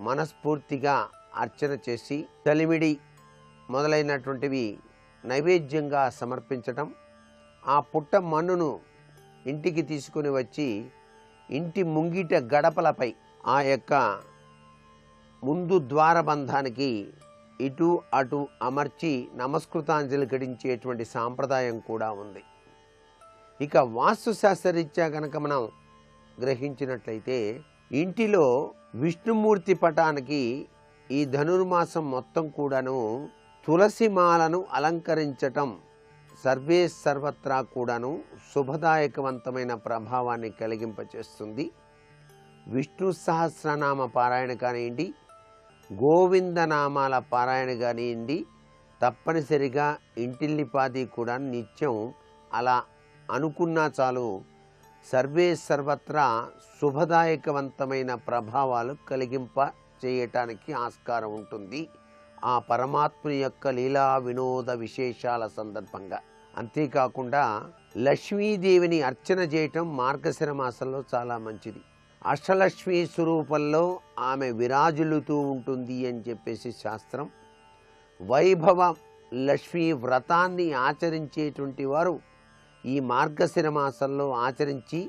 మనస్ఫూర్తిగా అర్చన చేసి చలిమిడి మొదలైనటువంటివి నైవేద్యంగా సమర్పించటం, ఆ పుట్ట మన్నును ఇంటికి తీసుకుని వచ్చి ఇంటి ముంగిట గడపలపై ఆ యొక్క ముందు ద్వారబంధానికి ఇటు అటు అమర్చి నమస్కృతాంజలి ఘటించేటువంటి సాంప్రదాయం కూడా ఉంది. ఇక వాస్తుశాస్త్రరీత్యా కనుక మనం గ్రహించినట్లయితే ఇంటిలో విష్ణుమూర్తి పటానికి ఈ ధనుర్మాసం మొత్తం కూడాను తులసి మాలను అలంకరించటం సర్వే సర్వత్రా కూడాను శుభదాయకవంతమైన ప్రభావాన్ని కలిగింపచేస్తుంది. విష్ణు సహస్రనామ పారాయణ కానివ్వండి, గోవిందనామాల పారాయణ కానివ్వండి, తప్పనిసరిగా ఇంటిల్లిపాది కూడా నిత్యం అలా అనుకున్నా చాలు సర్వే సర్వత్రా శుభదాయకవంతమైన ప్రభావాలు కలిగింప చేయటానికి ఆస్కారం ఉంటుంది ఆ పరమాత్మ యొక్క లీలా వినోద విశేషాల సందర్భంగా. అంతేకాకుండా లక్ష్మీదేవిని అర్చన చేయటం మార్గశిర మాసంలో చాలా మంచిది. అష్టలక్ష్మీ స్వరూపంలో ఆమె విరాజిల్లుతూ ఉంటుంది అని చెప్పేసి శాస్త్రం. వైభవ లక్ష్మీ వ్రతాన్ని ఆచరించేటువంటి వారు ఈ మార్గశిర మాసంలో ఆచరించి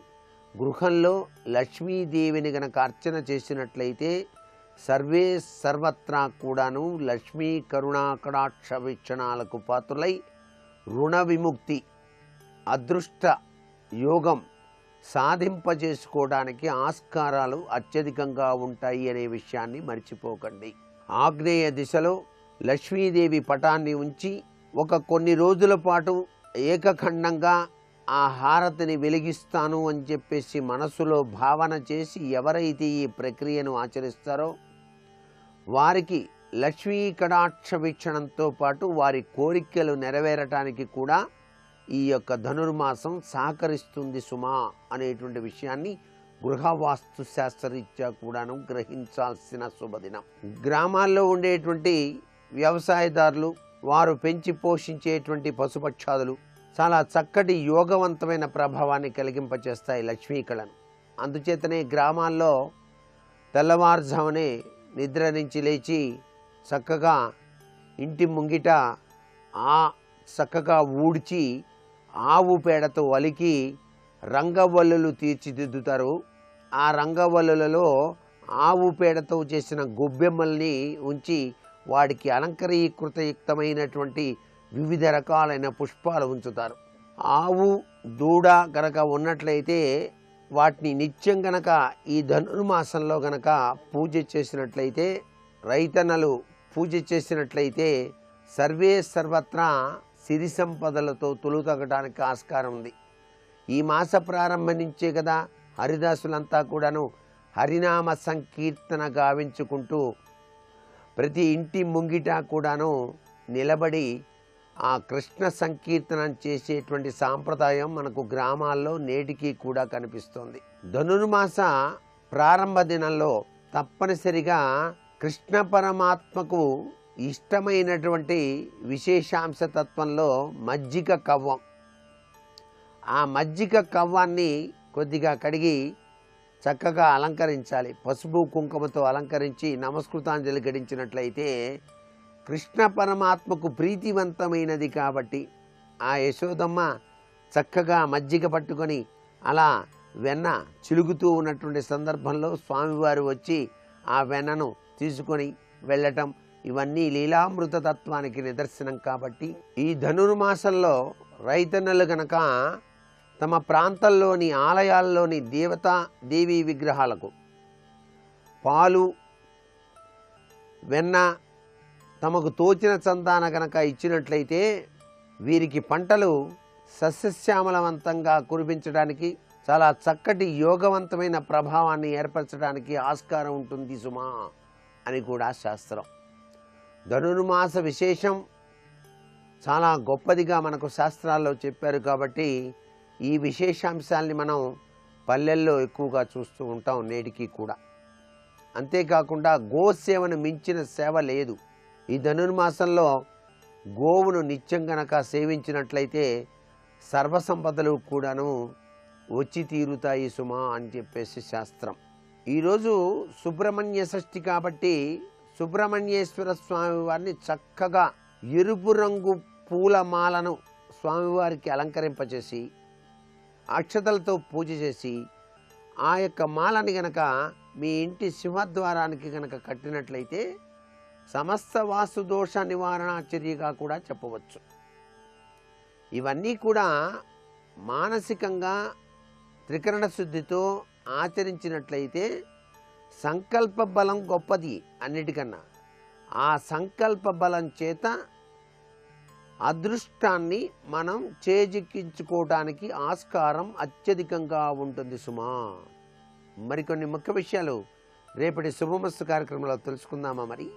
గృహంలో లక్ష్మీదేవిని గనక అర్చన చేసినట్లయితే సర్వే సర్వత్రా కూడాను లక్ష్మీ కరుణా కటాక్ష వీక్షణాలకు పాత్రులై రుణ విముక్తి, అదృష్ట యోగం సాధింపజేసుకోవడానికి ఆస్కారాలు అత్యధికంగా ఉంటాయి అనే విషయాన్ని మర్చిపోకండి. ఆగ్నేయ దిశలో లక్ష్మీదేవి పటాన్ని ఉంచి కొన్ని రోజుల పాటు ఏకఖండంగా ఆ హారతిని వెలిగిస్తాను అని చెప్పేసి మనసులో భావన చేసి ఎవరైతే ఈ ప్రక్రియను ఆచరిస్తారో వారికి లక్ష్మీ కటాక్ష వీక్షణంతో పాటు వారి కోరికలు నెరవేరటానికి కూడా ఈ యొక్క ధనుర్మాసం సహకరిస్తుంది సుమా అనేటువంటి విషయాన్ని గృహవాస్తు శాస్త్రరీత్యా కూడాను గ్రహించాల్సిన శుభదినం. గ్రామాల్లో ఉండేటువంటి వ్యవసాయదారులు, వారు పెంచి పోషించేటువంటి పశుపక్షాదులు చాలా చక్కటి యోగవంతమైన ప్రభావాన్ని కలిగింపచేస్తాయి లక్ష్మీ కళను. అందుచేతనే గ్రామాల్లో తెల్లవారుజామునే నిద్ర నుంచి లేచి చక్కగా ఇంటి ముంగిట చక్కగా ఊడ్చి ఆవు పేడతో అలికి రంగవల్లులు తీర్చిదిద్దుతారు. ఆ రంగవల్లులలో ఆవు పేడతో చేసిన గొబ్బెమ్మల్ని ఉంచి వాడికి అలంకరీకృతయుక్తమైనటువంటి వివిధ రకాలైన పుష్పాలు ఉంచుతారు. ఆవు దూడ గనక ఉన్నట్లయితే వాటిని నిత్యం గనక ఈ ధనుర్మాసంలో గనక పూజ చేసినట్లయితే, రైతన్నలు పూజ చేసినట్లయితే సర్వే సర్వత్రా సిరి సంపదలతో తొలుతగడానికి ఆస్కారం ఉంది. ఈ మాస ప్రారంభం నుంచే కదా హరిదాసులంతా కూడాను హరినామ సంకీర్తన గావించుకుంటూ ప్రతి ఇంటి ముంగిట కూడాను నిలబడి ఆ కృష్ణ సంకీర్తనం చేసేటువంటి సాంప్రదాయం మనకు గ్రామాల్లో నేటికి కూడా కనిపిస్తోంది. ధనుర్మాస ప్రారంభ దినంలో తప్పనిసరిగా కృష్ణ పరమాత్మకు ఇష్టమైనటువంటి విశేషాంశ తత్వంలో మజ్జిగ కవ్వం, ఆ మజ్జిగ కవ్వాన్ని కొద్దిగా కడిగి చక్కగా అలంకరించాలి. పసుపు కుంకుమతో అలంకరించి నమస్కృతాంజలి గడించినట్లయితే కృష్ణ పరమాత్మకు ప్రీతివంతమైనది కాబట్టి ఆ యశోదమ్మ చక్కగా మజ్జిగ పట్టుకొని అలా వెన్న చిలుగుతూ ఉన్నటువంటి సందర్భంలో స్వామివారు వచ్చి ఆ వెన్నను తీసుకొని వెళ్ళటం, ఇవన్నీ లీలామృత తత్వానికి నిదర్శనం. కాబట్టి ఈ ధనుర్మాసంలో రైతన్నలు గనక తమ ప్రాంతాల్లోని ఆలయాల్లోని దేవీ విగ్రహాలకు పాలు, వెన్న తమకు తోచిన చందాన గనక ఇచ్చినట్లయితే వీరికి పంటలు సస్యశ్యామలవంతంగా కురిపించడానికి, చాలా చక్కటి యోగవంతమైన ప్రభావాన్ని ఏర్పరచడానికి ఆస్కారం ఉంటుంది సుమా అని కూడా శాస్త్రం. ధనుర్మాస విశేషం చాలా గొప్పదిగా మనకు శాస్త్రాల్లో చెప్పారు. కాబట్టి ఈ విశేషాంశాల్ని మనం పల్లెల్లో ఎక్కువగా చూస్తూ ఉంటాం నేటికి కూడా. అంతేకాకుండా గోసేవను మించిన సేవ లేదు. ఈ ధనుర్మాసంలో గోవును నిత్యం గనక సేవించినట్లయితే సర్వసంపదలు కూడాను వచ్చి తీరుతాయి సుమా అని చెప్పేసి శాస్త్రం. ఈరోజు సుబ్రహ్మణ్య షష్ఠి కాబట్టి సుబ్రహ్మణ్యేశ్వర స్వామి వారిని చక్కగా ఎరుపు రంగు పూలమాలను స్వామివారికి అలంకరింపచేసి అక్షతలతో పూజ చేసి ఆ యొక్క మాలని గనక మీ ఇంటి సింహద్వారానికి గనక కట్టినట్లయితే సమస్త వాస్తు దోష నివారణ చర్యగా కూడా చెప్పవచ్చు. ఇవన్నీ కూడా మానసికంగా త్రికరణ శుద్ధితో ఆచరించినట్లయితే సంకల్ప బలం గొప్పది అన్నిటికన్నా. ఆ సంకల్ప బలం చేత అదృష్టాన్ని మనం చేజిక్కించుకోవడానికి ఆస్కారం అత్యధికంగా ఉంటుంది సుమా. మరికొన్ని ముఖ్య విషయాలు రేపటి శుభమస్తు కార్యక్రమంలో తెలుసుకుందామా? మరి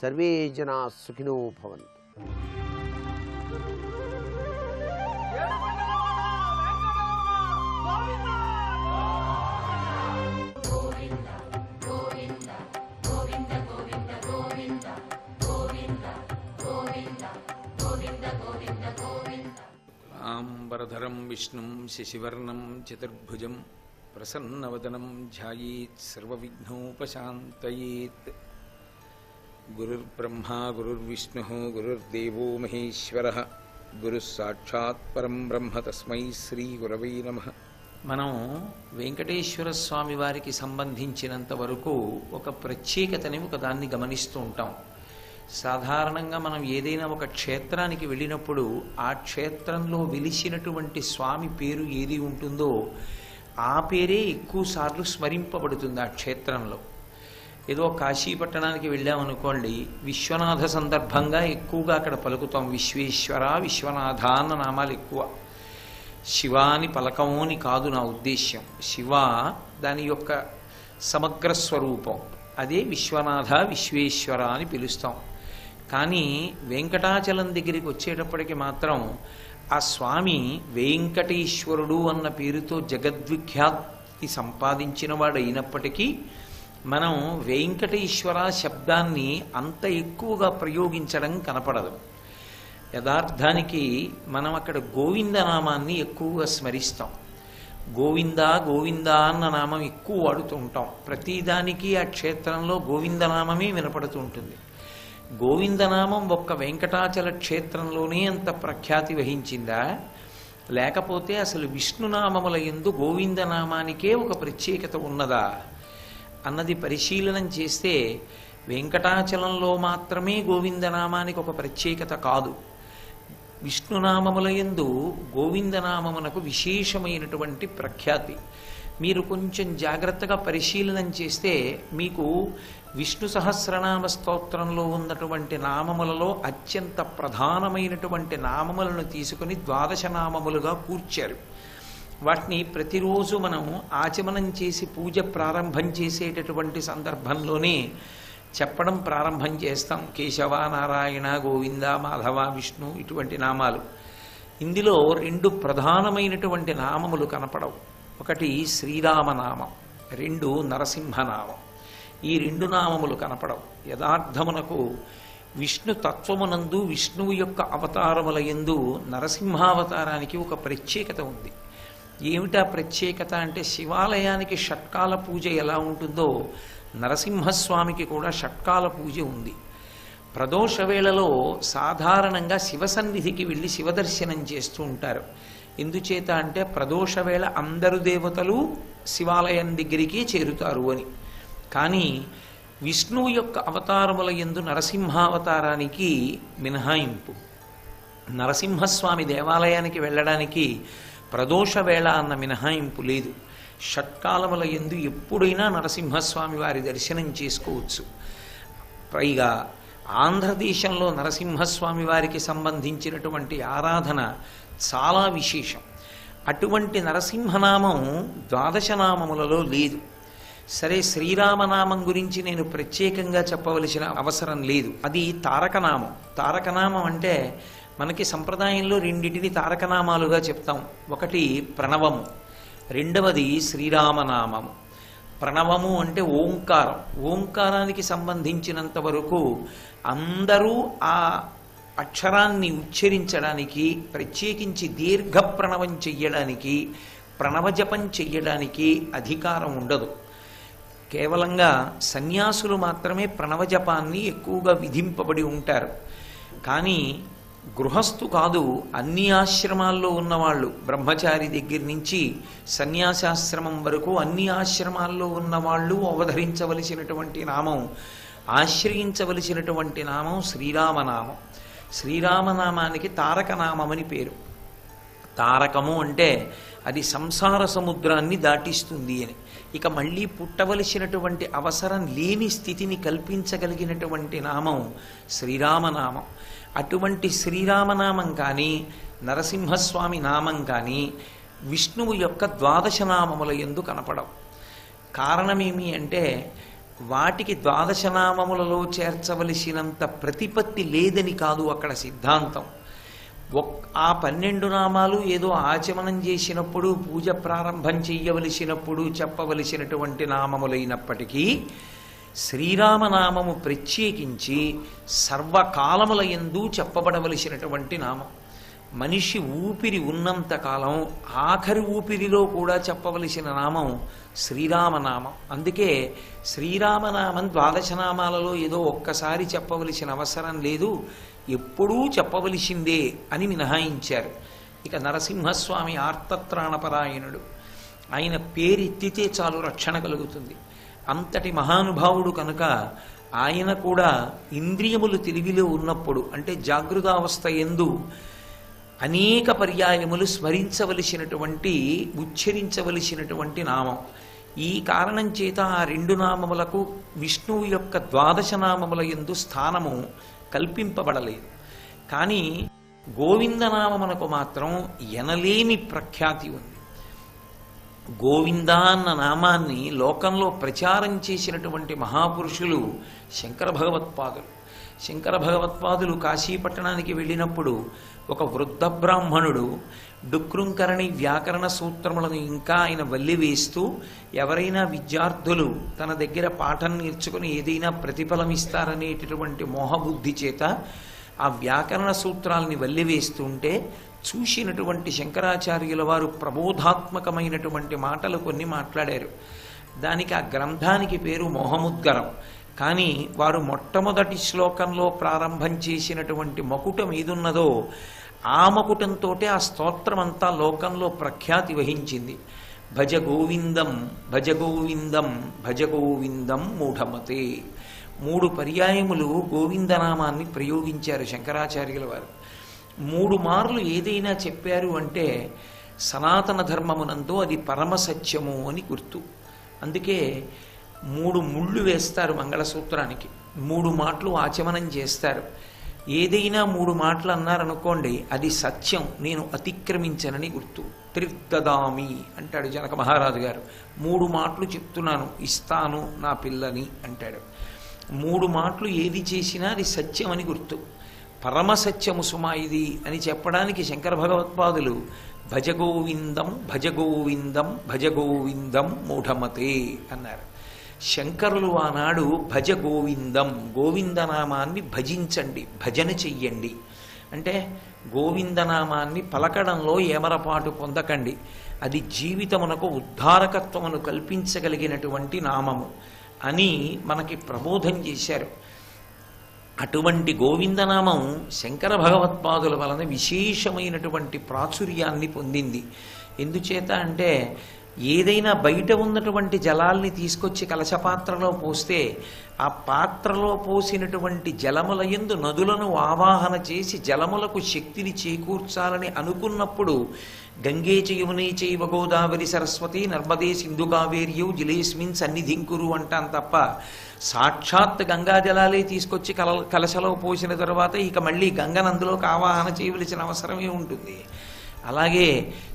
సర్వే జనా సుఖినో భవంతు. ఆంబరధరం విష్ణుం శశివర్ణం చతుర్భుజం ప్రసన్నవదనం ధ్యాయేత్ సర్వవిఘ్నోపశాంతయేత్. గురుర్బ్రహ్మా గురుర్విష్ణుః గురుర్దేవో మహేశ్వరః గురుః సాక్షాత్ పరం బ్రహ్మ తస్మై శ్రీ గురవై నమః. మనం వెంకటేశ్వర స్వామి వారికి సంబంధించినంత వరకు ఒక ప్రత్యేకతని ఒకదాన్ని గమనిస్తూ ఉంటాం. సాధారణంగా మనం ఏదైనా ఒక క్షేత్రానికి వెళ్ళినప్పుడు ఆ క్షేత్రంలో వెలిసినటువంటి స్వామి పేరు ఏది ఉంటుందో ఆ పేరే ఎక్కువ సార్లు స్మరింపబడుతుంది ఆ క్షేత్రంలో. ఏదో కాశీపట్టణానికి వెళ్ళామనుకోండి, విశ్వనాథ సందర్భంగా ఎక్కువగా అక్కడ పలుకుతాం. విశ్వేశ్వర విశ్వనాథ అన్న నామాలు ఎక్కువ. శివాని పలకము అని కాదు నా ఉద్దేశ్యం. శివ దాని యొక్క సమగ్ర స్వరూపం, అదే విశ్వనాథ విశ్వేశ్వర అని పిలుస్తాం. కానీ వెంకటాచలం దగ్గరికి వచ్చేటప్పటికి మాత్రం ఆ స్వామి వెంకటేశ్వరుడు అన్న పేరుతో జగద్విఖ్యాతి సంపాదించిన వాడు అయినప్పటికీ మనం వెంకటేశ్వర శబ్దాన్ని అంత ఎక్కువగా ప్రయోగించడం కనపడదు. యథార్థానికి మనం అక్కడ గోవిందనామాన్ని ఎక్కువగా స్మరిస్తాం. గోవింద గోవింద అన్న నామం ఎక్కువ వాడుతూ ఉంటాం. ప్రతిదానికి ఆ క్షేత్రంలో గోవిందనామమే వినపడుతూ ఉంటుంది. గోవిందనామం ఒక్క వెంకటాచల క్షేత్రంలోనే అంత ప్రఖ్యాతి వహించిందా, లేకపోతే అసలు విష్ణునామముల యందు గోవిందనామానికే ఒక ప్రత్యేకత ఉన్నదా అన్నది పరిశీలనం చేస్తే వెంకటాచలంలో మాత్రమే గోవిందనామానికి ఒక ప్రత్యేకత కాదు. విష్ణునామముల యందు గోవిందనామమునకు విశేషమైనటువంటి ప్రఖ్యాతి. మీరు కొంచెం జాగ్రత్తగా పరిశీలనం చేస్తే మీకు విష్ణు సహస్రనామ స్తోత్రంలో ఉన్నటువంటి నామములలో అత్యంత ప్రధానమైనటువంటి నామములను తీసుకుని 12 నామములుగా కూర్చారు. వాటిని ప్రతిరోజు మనం ఆచమనం చేసి పూజ ప్రారంభం చేసేటటువంటి సందర్భంలోనే చెప్పడం ప్రారంభం చేస్తాం. కేశవ నారాయణ గోవింద మాధవ విష్ణు ఇటువంటి నామాలు. ఇందులో 2 ప్రధానమైనటువంటి నామములు కనపడవు. ఒకటి శ్రీరామనామం, 2 నరసింహనామం. ఈ 2 నామములు కనపడవు. యథార్థమునకు విష్ణు తత్వమునందు విష్ణువు యొక్క అవతారముల యందు నరసింహావతారానికి ఒక ప్రత్యేకత ఉంది. ఏమిటా ప్రత్యేకత అంటే, శివాలయానికి షట్కాల పూజ ఎలా ఉంటుందో నరసింహస్వామికి కూడా షట్కాల పూజ ఉంది. ప్రదోష వేళలో సాధారణంగా శివసన్నిధికి వెళ్ళి శివదర్శనం చేస్తూ ఉంటారు. ఎందుచేత అంటే ప్రదోష వేళ అందరు దేవతలు శివాలయం దగ్గరికి చేరుతారు అని. కానీ విష్ణువు యొక్క అవతారముల యందు నరసింహావతారానికి మినహాయింపు. నరసింహస్వామి దేవాలయానికి వెళ్ళడానికి ప్రదోష వేళ అన్న మినహాయింపు లేదు. షట్కాలముల యందు ఎప్పుడైనా నరసింహస్వామి వారి దర్శనం చేసుకోవచ్చు. పైగా ఆంధ్రదేశంలో నరసింహస్వామి వారికి సంబంధించినటువంటి ఆరాధన చాలా విశేషం. అటువంటి నరసింహనామం 12 నామములలో లేదు. సరే, శ్రీరామనామం గురించి నేను ప్రత్యేకంగా చెప్పవలసిన అవసరం లేదు. అది తారకనామం. తారకనామం అంటే మనకి సంప్రదాయంలో 2 తారకనామాలుగా చెప్తాం. ఒకటి ప్రణవము, 2వది శ్రీరామనామము. ప్రణవము అంటే ఓంకారం. ఓంకారానికి సంబంధించినంత వరకు అందరూ ఆ అక్షరాన్ని ఉచ్చరించడానికి, ప్రత్యేకించి దీర్ఘ ప్రణవం చెయ్యడానికి, ప్రణవజపం చెయ్యడానికి అధికారం ఉండదు. కేవలంగా సన్యాసులు మాత్రమే ప్రణవజపాన్ని ఎక్కువగా విధింపబడి ఉంటారు. కానీ గృహస్థు కాదు, అన్ని ఆశ్రమాల్లో ఉన్నవాళ్ళు, బ్రహ్మచారి దగ్గర నుంచి సన్యాసాశ్రమం వరకు అన్ని ఆశ్రమాల్లో ఉన్నవాళ్ళు అవధరించవలసినటువంటి నామం, ఆశ్రయించవలసినటువంటి నామం శ్రీరామనామం. శ్రీరామనామానికి తారకనామమని పేరు. తారకము అంటే అది సంసార సముద్రాన్ని దాటిస్తుంది అని. ఇక మళ్ళీ పుట్టవలసినటువంటి అవసరం లేని స్థితిని కల్పించగలిగినటువంటి నామం శ్రీరామనామం. అటువంటి శ్రీరామనామం కానీ నరసింహస్వామి నామం కానీ విష్ణువు యొక్క ద్వాదశ నామముల యందు కనపడవు. కారణమేమి అంటే వాటికి ద్వాదశ నామములలో చేర్చవలసినంత ప్రతిపత్తి లేదని కాదు అక్కడ సిద్ధాంతం. ఆ 12 నామాలు ఏదో ఆచమనం చేసినప్పుడు, పూజ ప్రారంభం చెయ్యవలసినప్పుడు చెప్పవలసినటువంటి నామములైనప్పటికీ శ్రీరామనామము ప్రత్యేకించి సర్వకాలముల యందు చెప్పబడవలసినటువంటి నామం. మనిషి ఊపిరి ఉన్నంతకాలం ఆఖరి ఊపిరిలో కూడా చెప్పవలసిన నామం శ్రీరామనామం. అందుకే శ్రీరామనామం ద్వాదశనామాలలో ఏదో ఒక్కసారి చెప్పవలసిన అవసరం లేదు, ఎప్పుడూ చెప్పవలసిందే అని మినహాయించారు. ఇక నరసింహస్వామి ఆర్తత్రాణపరాయణుడు. ఆయన పేరెత్తితే చాలు రక్షణ కలుగుతుంది. అంతటి మహానుభావుడు కనుక ఆయన కూడా ఇంద్రియములు తెలివిలో ఉన్నప్పుడు, అంటే జాగృతావస్థ యందు అనేక పర్యాయములు స్మరించవలసినటువంటి, ఉచ్చరించవలసినటువంటి నామం. ఈ కారణం చేత ఆ 2 నామములకు విష్ణువు యొక్క ద్వాదశ నామముల యందు స్థానము కల్పింపబడలేదు. కానీ గోవిందనామమునకు మాత్రం ఎనలేని ప్రఖ్యాతి ఉంది. గోవింద అన్న నామాన్ని లోకంలో ప్రచారం చేసినటువంటి మహాపురుషులు శంకర భగవత్పాదులు. శంకర భగవత్పాదులు కాశీపట్టణానికి వెళ్ళినప్పుడు ఒక వృద్ధ బ్రాహ్మణుడు డుక్రుంకరణి వ్యాకరణ సూత్రములను ఇంకా ఆయన వల్లివేస్తూ, ఎవరైనా విద్యార్థులు తన దగ్గర పాఠం నేర్చుకుని ఏదైనా ప్రతిఫలం ఇస్తారనేటటువంటి మోహబుద్ధి చేత ఆ వ్యాకరణ సూత్రాలని వల్లివేస్తుంటే చూసినటువంటి శంకరాచార్యుల వారు ప్రబోధాత్మకమైనటువంటి మాటలు కొన్ని మాట్లాడారు. దానికి ఆ గ్రంథానికి పేరు మోహముద్గరం. కానీ వారు మొట్టమొదటి శ్లోకంలో ప్రారంభం చేసినటువంటి మకుటం ఏదున్నదో ఆ మకుటంతో ఆ స్తోత్రం అంతా లోకంలో ప్రఖ్యాతి వహించింది. భజ గోవిందం భజ గోవిందం భజ గోవిందం మూఢమతే. 3 పర్యాయములు గోవిందనామాన్ని ప్రయోగించారు శంకరాచార్యుల వారు. 3 మార్లు ఏదైనా చెప్పారు అంటే సనాతన ధర్మమునందు అది పరమసత్యము అని గుర్తు. అందుకే 3 ముళ్ళు వేస్తారు మంగళసూత్రానికి, 3 మాటలు ఆచమనం చేస్తారు. ఏదైనా 3 మాటలు అన్నారనుకోండి అది సత్యం, నేను అతిక్రమించనని గుర్తు. త్రిర్దదామి అంటాడు జనక మహారాజు గారు. 3 మాటలు చెప్తున్నాను, ఇస్తాను నా పిల్లని అంటాడు. 3 మాటలు ఏది చేసినా అది సత్యం అని గుర్తు. పరమసత్యము సుమా ఇది అని చెప్పడానికి శంకర భగవత్పాదులు భజగోవిందం భజగోవిందం భజగోవిందం మూఢమతే అన్నారు. శంకరులు ఆనాడు భజ గోవిందం, గోవిందనామాన్ని భజించండి, భజన చెయ్యండి అంటే గోవిందనామాన్ని పలకడంలో ఏమరపాటు పొందకండి, అది జీవితమునకు ఉద్ధారకత్వమును కల్పించగలిగినటువంటి నామము అని మనకి ప్రబోధం చేశారు. అటువంటి గోవిందనామం శంకర భగవత్పాదుల వలన విశేషమైనటువంటి ప్రాచుర్యాన్ని పొందింది. ఎందుచేత అంటే ఏదైనా బయట ఉన్నటువంటి జలాల్ని తీసుకొచ్చి కలశపాత్రలో పోస్తే ఆ పాత్రలో పోసినటువంటి జలముల యందు నదులను ఆవాహన చేసి జలములకు శక్తిని చేకూర్చాలని అనుకున్నప్పుడు గంగే చయమునే చైవ గోదావరి సరస్వతి నర్మదే సింధు కావేర్యౌ జలేస్మిన్ సన్నిధింకురు అంటాం తప్ప సాక్షాత్ గంగా జలాలే తీసుకొచ్చి కలశలో పోసిన తర్వాత ఇక మళ్ళీ గంగనందులోకి ఆవాహన చేయవలసిన అవసరమే ఉంటుంది. అలాగే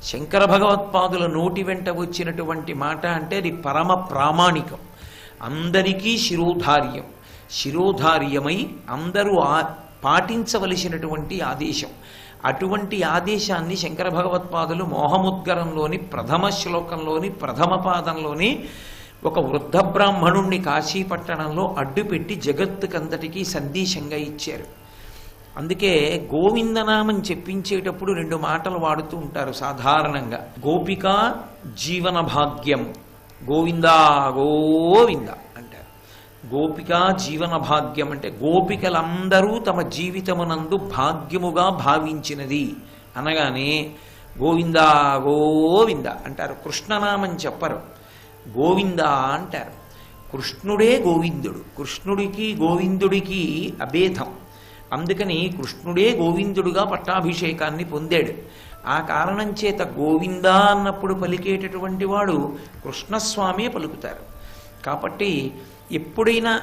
శంకర భగవత్పాదుల నోటి వెంట వచ్చినటువంటి మాట అంటే అది పరమ ప్రామాణికం, అందరికీ శిరోధార్యం, శిరోధార్యమై అందరూ పాటించవలసినటువంటి ఆదేశం. అటువంటి ఆదేశాన్ని శంకర భగవత్పాదులు మోహముద్గరంలోని ప్రథమ శ్లోకంలోని ప్రథమ పాదంలోని ఒక వృద్ధ బ్రాహ్మణుణ్ణి కాశీపట్టణంలో అడ్డుపెట్టి జగత్తుకంతటికీ సందేశంగా ఇచ్చారు. అందుకే గోవిందనామం చెప్పించేటప్పుడు 2 మాటలు వాడుతూ ఉంటారు సాధారణంగా. గోపికా జీవన భాగ్యం, గోవిందా గోవింద అంటారు. గోపికా జీవన భాగ్యం అంటే గోపికలందరూ తమ జీవితమునందు భాగ్యముగా భావించినది అనగానే గోవిందా గోవింద అంటారు. కృష్ణనామం చెప్పరు, గోవింద అంటారు. కృష్ణుడే గోవిందుడు, కృష్ణుడికి గోవిందుడికి అభేదం. అందుకని కృష్ణుడే గోవిందుడుగా పట్టాభిషేకాన్ని పొందాడు. ఆ కారణం చేత గోవింద అన్నప్పుడు పలికేటటువంటి వాడు కృష్ణస్వామే పలుకుతారు. కాబట్టి ఎప్పుడైనా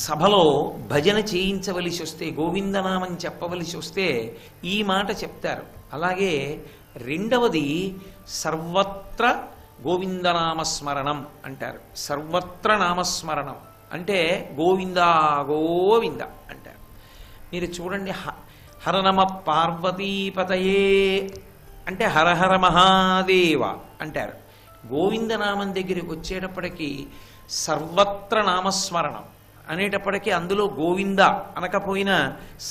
సభలో భజన చేయించవలసి వస్తే, గోవిందనామం చెప్పవలసి వస్తే ఈ మాట చెప్తారు. అలాగే రెండవది సర్వత్ర గోవిందనామస్మరణం అంటారు. సర్వత్ర నామస్మరణం అంటే గోవిందా గోవింద అంటారు. మీరు చూడండి, హర నమ పార్వతీపతయే అంటే హరహర మహాదేవ అంటారు. గోవిందనామం దగ్గరికి వచ్చేటప్పటికీ సర్వత్ర నామస్మరణం అనేటప్పటికీ అందులో గోవింద అనకపోయినా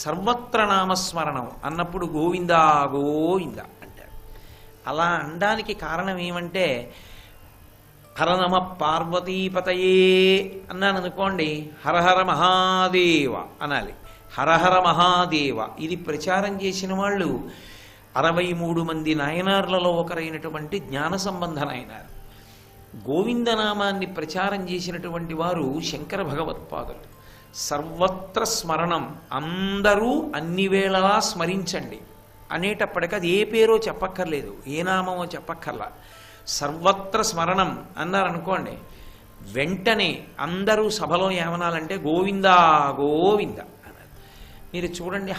సర్వత్ర నామస్మరణం అన్నప్పుడు గోవిందా గోవింద అంటారు. అలా అనడానికి కారణం ఏమంటే, హర నమ పార్వతీపతయే అన్నాను అనుకోండి, హరహర మహాదేవ అనాలి. హరహర మహాదేవ ఇది ప్రచారం చేసిన వాళ్ళు 63 మంది నాయనార్లలో ఒకరైనటువంటి జ్ఞాన సంబంధ నాయనారు. గోవిందనామాన్ని ప్రచారం చేసినటువంటి వారు శంకర భగవత్పాదులు. సర్వత్ర స్మరణం, అందరూ అన్ని వేళలా స్మరించండి అనేటప్పటికీ అది ఏ పేరో చెప్పక్కర్లేదు, ఏ నామమో చెప్పక్కర్లా. సర్వత్ర స్మరణం అన్నారనుకోండి, వెంటనే అందరూ సభలో ఏమనాలంటే గోవిందా గోవింద అన్నారు. మీరు చూడండి,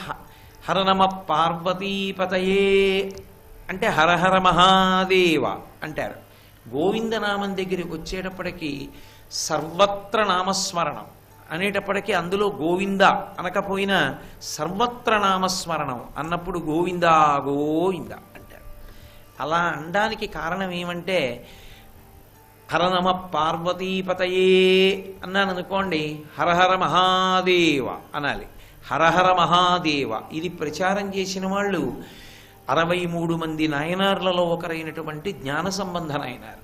హర నమ పార్వతీపతయే అంటే హరహర మహాదేవ అంటారు. గోవిందనామం దగ్గరికి వచ్చేటప్పటికీ సర్వత్ర నామస్మరణం అనేటప్పటికీ అందులో గోవింద అనకపోయినా సర్వత్ర నామస్మరణం అన్నప్పుడు గోవిందా గోవింద అంటారు. అలా అనడానికి కారణం ఏమంటే, హర నమ పార్వతీపతయే అన్నాను అనుకోండి, హరహర మహాదేవ అనాలి. హరహర మహాదేవ ఇది ప్రచారం చేసిన వాళ్ళు 63 మంది నాయనార్లలో ఒకరైనటువంటి జ్ఞాన సంబంధ నాయనారు.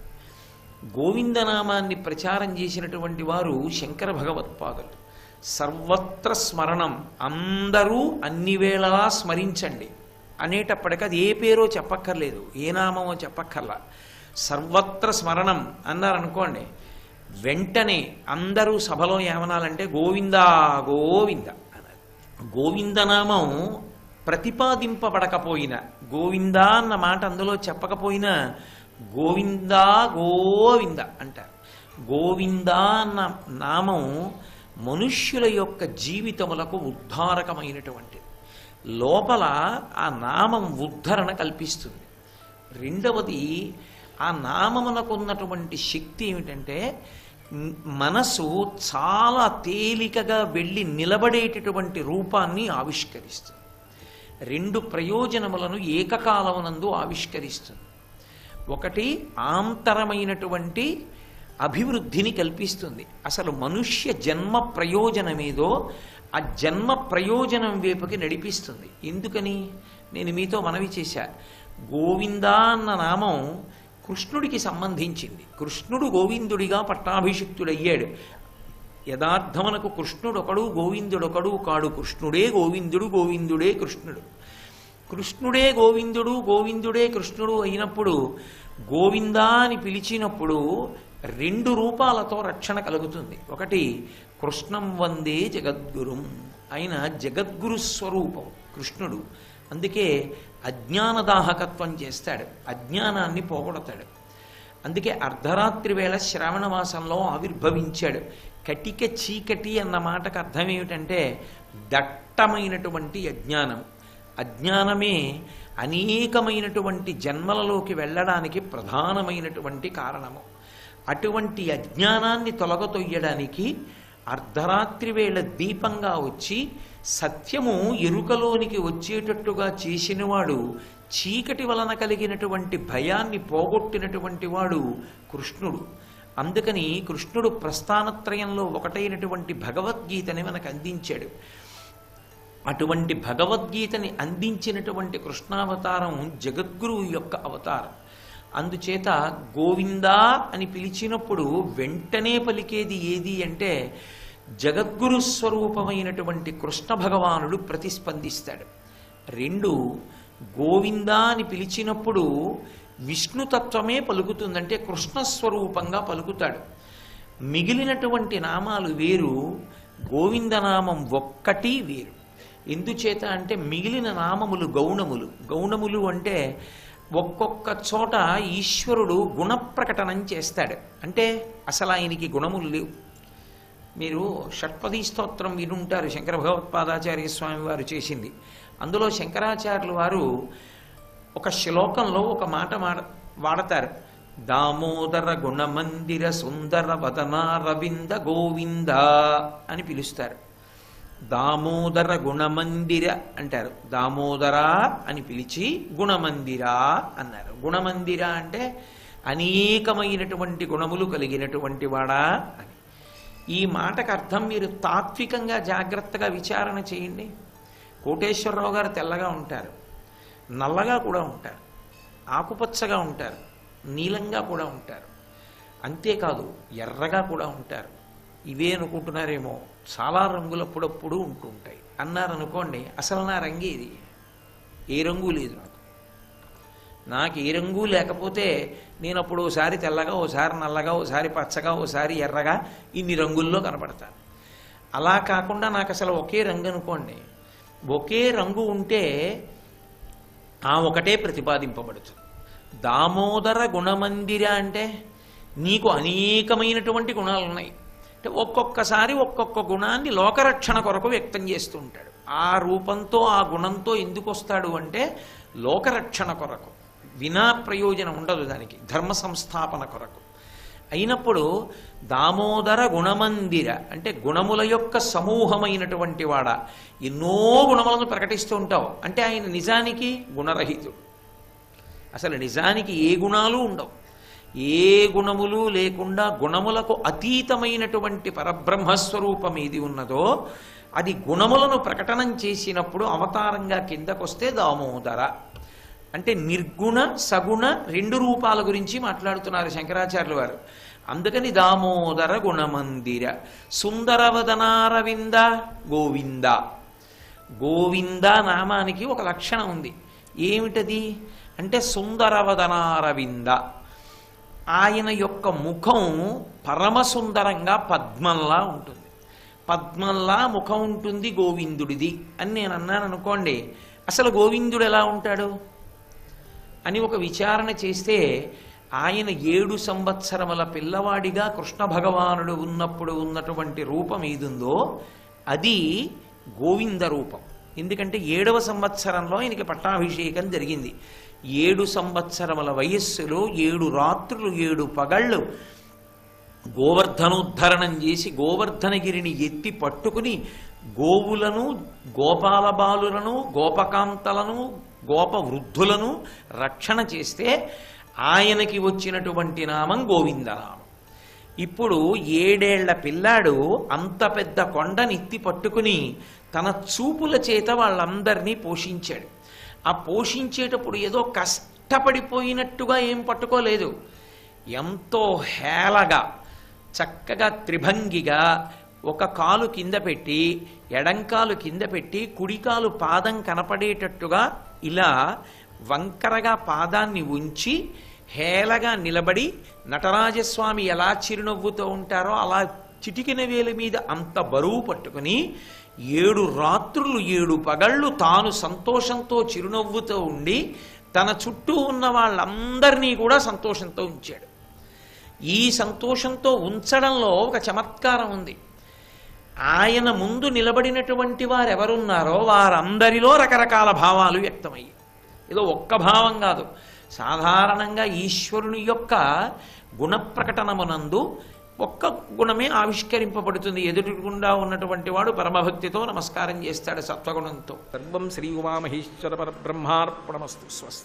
గోవిందనామాన్ని ప్రచారం చేసినటువంటి వారు శంకర భగవత్పాదులు. సర్వత్ర స్మరణం, అందరూ అన్ని వేళలా స్మరించండి అనేటప్పటికీ అది ఏ పేరో చెప్పక్కర్లేదు, ఏ నామమో చెప్పక్కర్లా. సర్వత్ర స్మరణం అన్నారనుకోండి, వెంటనే అందరూ సభలో ఏమనాలంటే గోవిందా గోవింద అనాలి. గోవిందనామం ప్రతిపాదింపబడకపోయినా, గోవిందా అన్న మాట అందులో చెప్పకపోయినా గోవిందా గోవింద అంటారు. గోవిందా అన్న నామం మనుష్యుల యొక్క జీవితములకు ఉద్ధారకమైనటువంటిది. లోపల ఆ నామం ఉద్ధరణ కల్పిస్తుంది. రెండవది, ఆ నామమునకు ఉన్నటువంటి శక్తి ఏమిటంటే మనసు చాలా తేలికగా వెళ్ళి నిలబడేటటువంటి రూపాన్ని ఆవిష్కరిస్తుంది. 2 ప్రయోజనములను ఏకకాలమునందు ఆవిష్కరిస్తుంది. ఒకటి, ఆంతరమైనటువంటి అభివృద్ధిని కల్పిస్తుంది. అసలు మనుష్య జన్మ ప్రయోజనమేదో ఆ జన్మ ప్రయోజనం వైపుకి నడిపిస్తుంది. ఎందుకని నేను మీతో మనవి చేశా, గోవిందా అన్న నామం కృష్ణుడికి సంబంధించింది. కృష్ణుడు గోవిందుడిగా పట్టాభిషిక్తుడయ్యాడు. యథార్థమునకు కృష్ణుడొకడు గోవిందుడొకడు కాడు. కృష్ణుడే గోవిందుడు, గోవిందుడే కృష్ణుడు. కృష్ణుడే గోవిందుడు, గోవిందుడే కృష్ణుడు అయినప్పుడు గోవిందా అని పిలిచినప్పుడు 2 రూపాలతో రక్షణ కలుగుతుంది. ఒకటి, కృష్ణం వందే జగద్గురుం, ఆయన జగద్గురు స్వరూపం కృష్ణుడు. అందుకే అజ్ఞానదాహకత్వం చేస్తాడు, అజ్ఞానాన్ని పోగొడతాడు. అందుకే అర్ధరాత్రి వేళ శ్రావణ మాసంలో ఆవిర్భవించాడు. కటిక చీకటి అన్న మాటకు అర్థం ఏమిటంటే దట్టమైనటువంటి అజ్ఞానం. అజ్ఞానమే అనేకమైనటువంటి జన్మలలోకి వెళ్ళడానికి ప్రధానమైనటువంటి కారణము. అటువంటి అజ్ఞానాన్ని తొలగతొయ్యడానికి అర్ధరాత్రి వేళ దీపంగా వచ్చి సత్యము ఎరుకలోనికి వచ్చేటట్టుగా చేసినవాడు, చీకటి వలన కలిగినటువంటి భయాన్ని పోగొట్టినటువంటి వాడు కృష్ణుడు. అందుకని కృష్ణుడు ప్రస్థానత్రయంలో ఒకటైనటువంటి భగవద్గీతని మనకు అందించాడు. అటువంటి భగవద్గీతని అందించినటువంటి కృష్ణావతారం జగద్గురువు యొక్క అవతారం. అందుచేత గోవిందా అని పిలిచినప్పుడు వెంటనే పలికేది ఏది అంటే జగద్గురు స్వరూపమైనటువంటి కృష్ణ భగవానుడు ప్రతిస్పందిస్తాడు. 2, గోవిందా అని పిలిచినప్పుడు విష్ణుతత్వమే పలుకుతుందంటే కృష్ణస్వరూపంగా పలుకుతాడు. మిగిలినటువంటి నామాలు వేరు, గోవిందనామం ఒక్కటి వేరు. ఎందుచేత అంటే మిగిలిన నామములు గౌణములు. గౌణములు అంటే ఒక్కొక్క చోట ఈశ్వరుడు గుణప్రకటనం చేస్తాడు. అంటే అసలు ఆయనకి గుణములు లేవు. మీరు షట్పదీ స్తోత్రం వినుంటారు, శంకర భగవత్పాదాచార్య స్వామి వారు చేసింది. అందులో శంకరాచార్యులు వారు ఒక శ్లోకంలో ఒక మాట వాడతారు. దామోదర గుణమందిర సుందర వదనారవింద గోవింద అని పిలుస్తారు. దామోదర గుణమందిర అంటారు. దామోదర అని పిలిచి గుణమందిర అన్నారు. గుణమందిర అంటే అనేకమైనటువంటి గుణములు కలిగినటువంటి వాడా అని. ఈ మాటకు అర్థం మీరు తాత్వికంగా జాగ్రత్తగా విచారణ చేయండి. కోటేశ్వరరావు గారు తెల్లగా ఉంటారు, నల్లగా కూడా ఉంటారు, ఆకుపచ్చగా ఉంటారు, నీలంగా కూడా ఉంటారు, అంతేకాదు ఎర్రగా కూడా ఉంటారు. ఇవే అనుకుంటున్నారేమో, చాలా రంగులు అప్పుడప్పుడు ఉంటుంటాయి అన్నారనుకోండి. అసలు నా రంగు ఇది, ఏ రంగు లేదు నాకు ఏ రంగు లేకపోతే నేను అప్పుడు ఓసారి తెల్లగా, ఓసారి నల్లగా, ఓసారి పచ్చగా, ఓసారి ఎర్రగా, ఇన్ని రంగుల్లో కనపడతాను. అలా కాకుండా నాకు అసలు ఒకే రంగు అనుకోండి. ఒకే రంగు ఉంటే ఆ ఒకటే ప్రతిపాదింపబడుతుంది. దామోదర గుణమందిర అంటే నీకు అనేకమైనటువంటి గుణాలు ఉన్నాయి. అంటే ఒక్కొక్కసారి ఒక్కొక్క గుణాన్ని లోకరక్షణ కొరకు వ్యక్తం చేస్తూ ఉంటాడు. ఆ రూపంతో ఆ గుణంతో ఎందుకు వస్తాడు అంటే లోకరక్షణ కొరకు, వినా ప్రయోజనం ఉండదు దానికి, ధర్మ సంస్థాపన కొరకు అయినప్పుడు దామోదర గుణమందిర అంటే గుణముల యొక్క సమూహమైనటువంటి వాడ. ఎన్నో గుణములను ప్రకటిస్తూ ఉంటావు అంటే ఆయన నిజానికి గుణరహితుడు. అసలు నిజానికి ఏ గుణాలు ఉండవు. ఏ గుణములు లేకుండా గుణములకు అతీతమైనటువంటి పరబ్రహ్మస్వరూపం ఏది ఉన్నదో అది గుణములను ప్రకటనం చేసినప్పుడు అవతారంగా కిందకొస్తే దామోదర అంటే నిర్గుణ సగుణ 2 రూపాల గురించి మాట్లాడుతున్నారు శంకరాచార్యులు వారు. అందుకని దామోదర గుణమందిర సుందరవదనారవింద గోవింద. గోవింద నామానికి ఒక లక్షణం ఉంది. ఏమిటది అంటే సుందరవదనారవింద. ఆయన యొక్క ముఖం పరమసుందరంగా పద్మంలా ఉంటుంది. పద్మంలా ముఖం ఉంటుంది గోవిందుడిది అని నేను అన్నాను అనుకోండి. అసలు గోవిందుడు ఎలా ఉంటాడు అని ఒక విచారణ చేస్తే ఆయన 7 సంవత్సరముల పిల్లవాడిగా కృష్ణ భగవానుడు ఉన్నప్పుడు ఉన్నటువంటి రూపం ఏదుందో అది గోవింద రూపం. ఎందుకంటే 7వ సంవత్సరంలో ఆయనకి పట్టాభిషేకం జరిగింది. 7 సంవత్సరముల వయస్సులో 7 రాత్రులు 7 పగళ్ళు గోవర్ధనోద్ధరణం చేసి గోవర్ధనగిరిని ఎత్తి పట్టుకుని గోవులను, గోపాల బాలులను, గోపకాంతలను, గోప వృద్ధులను రక్షణ చేస్తే ఆయనకి వచ్చినటువంటి నామం గోవిందనామం. ఇప్పుడు 7 ఏళ్ల పిల్లాడు అంత పెద్ద కొండనెత్తి పట్టుకుని తన చూపుల చేత వాళ్ళందరినీ పోషించాడు. ఆ పోషించేటప్పుడు ఏదో కష్టపడిపోయినట్టుగా ఏం పట్టుకోలేదు. ఎంతో హేళగా చక్కగా త్రిభంగిగా ఒక కాలు కింద పెట్టి, ఎడంకాలు కింద పెట్టి, కుడికాలు పాదం కనపడేటట్టుగా ఇలా వంకరగా పాదాన్ని ఉంచి హేళగా నిలబడి నటరాజస్వామి ఎలా చిరునవ్వుతో ఉంటారో అలా చిటికిన వేల మీద అంత బరువు పట్టుకుని 7 రాత్రులు 7 పగళ్ళు తాను సంతోషంతో చిరునవ్వుతో ఉండి తన చుట్టూ ఉన్న వాళ్ళందరినీ కూడా సంతోషంతో ఉంచాడు. ఈ సంతోషంతో ఉంచడంలో ఒక చమత్కారం ఉంది. ఆయన ముందు నిలబడినటువంటి వారు ఎవరున్నారో వారందరిలో రకరకాల భావాలు వ్యక్తమయ్యాయి. ఏదో ఒక్క భావం కాదు. సాధారణంగా ఈశ్వరుని యొక్క గుణప్రకటనమునందు ఒక్క గుణమే ఆవిష్కరింపబడుతుంది. ఎదురుగుండా ఉన్నటువంటి వాడు పరమభక్తితో నమస్కారం చేస్తాడు సత్వగుణంతో. సర్వం శ్రీ ఉమామహేశ్వర పరబ్రహ్మార్పణమస్తు. స్వస్తి.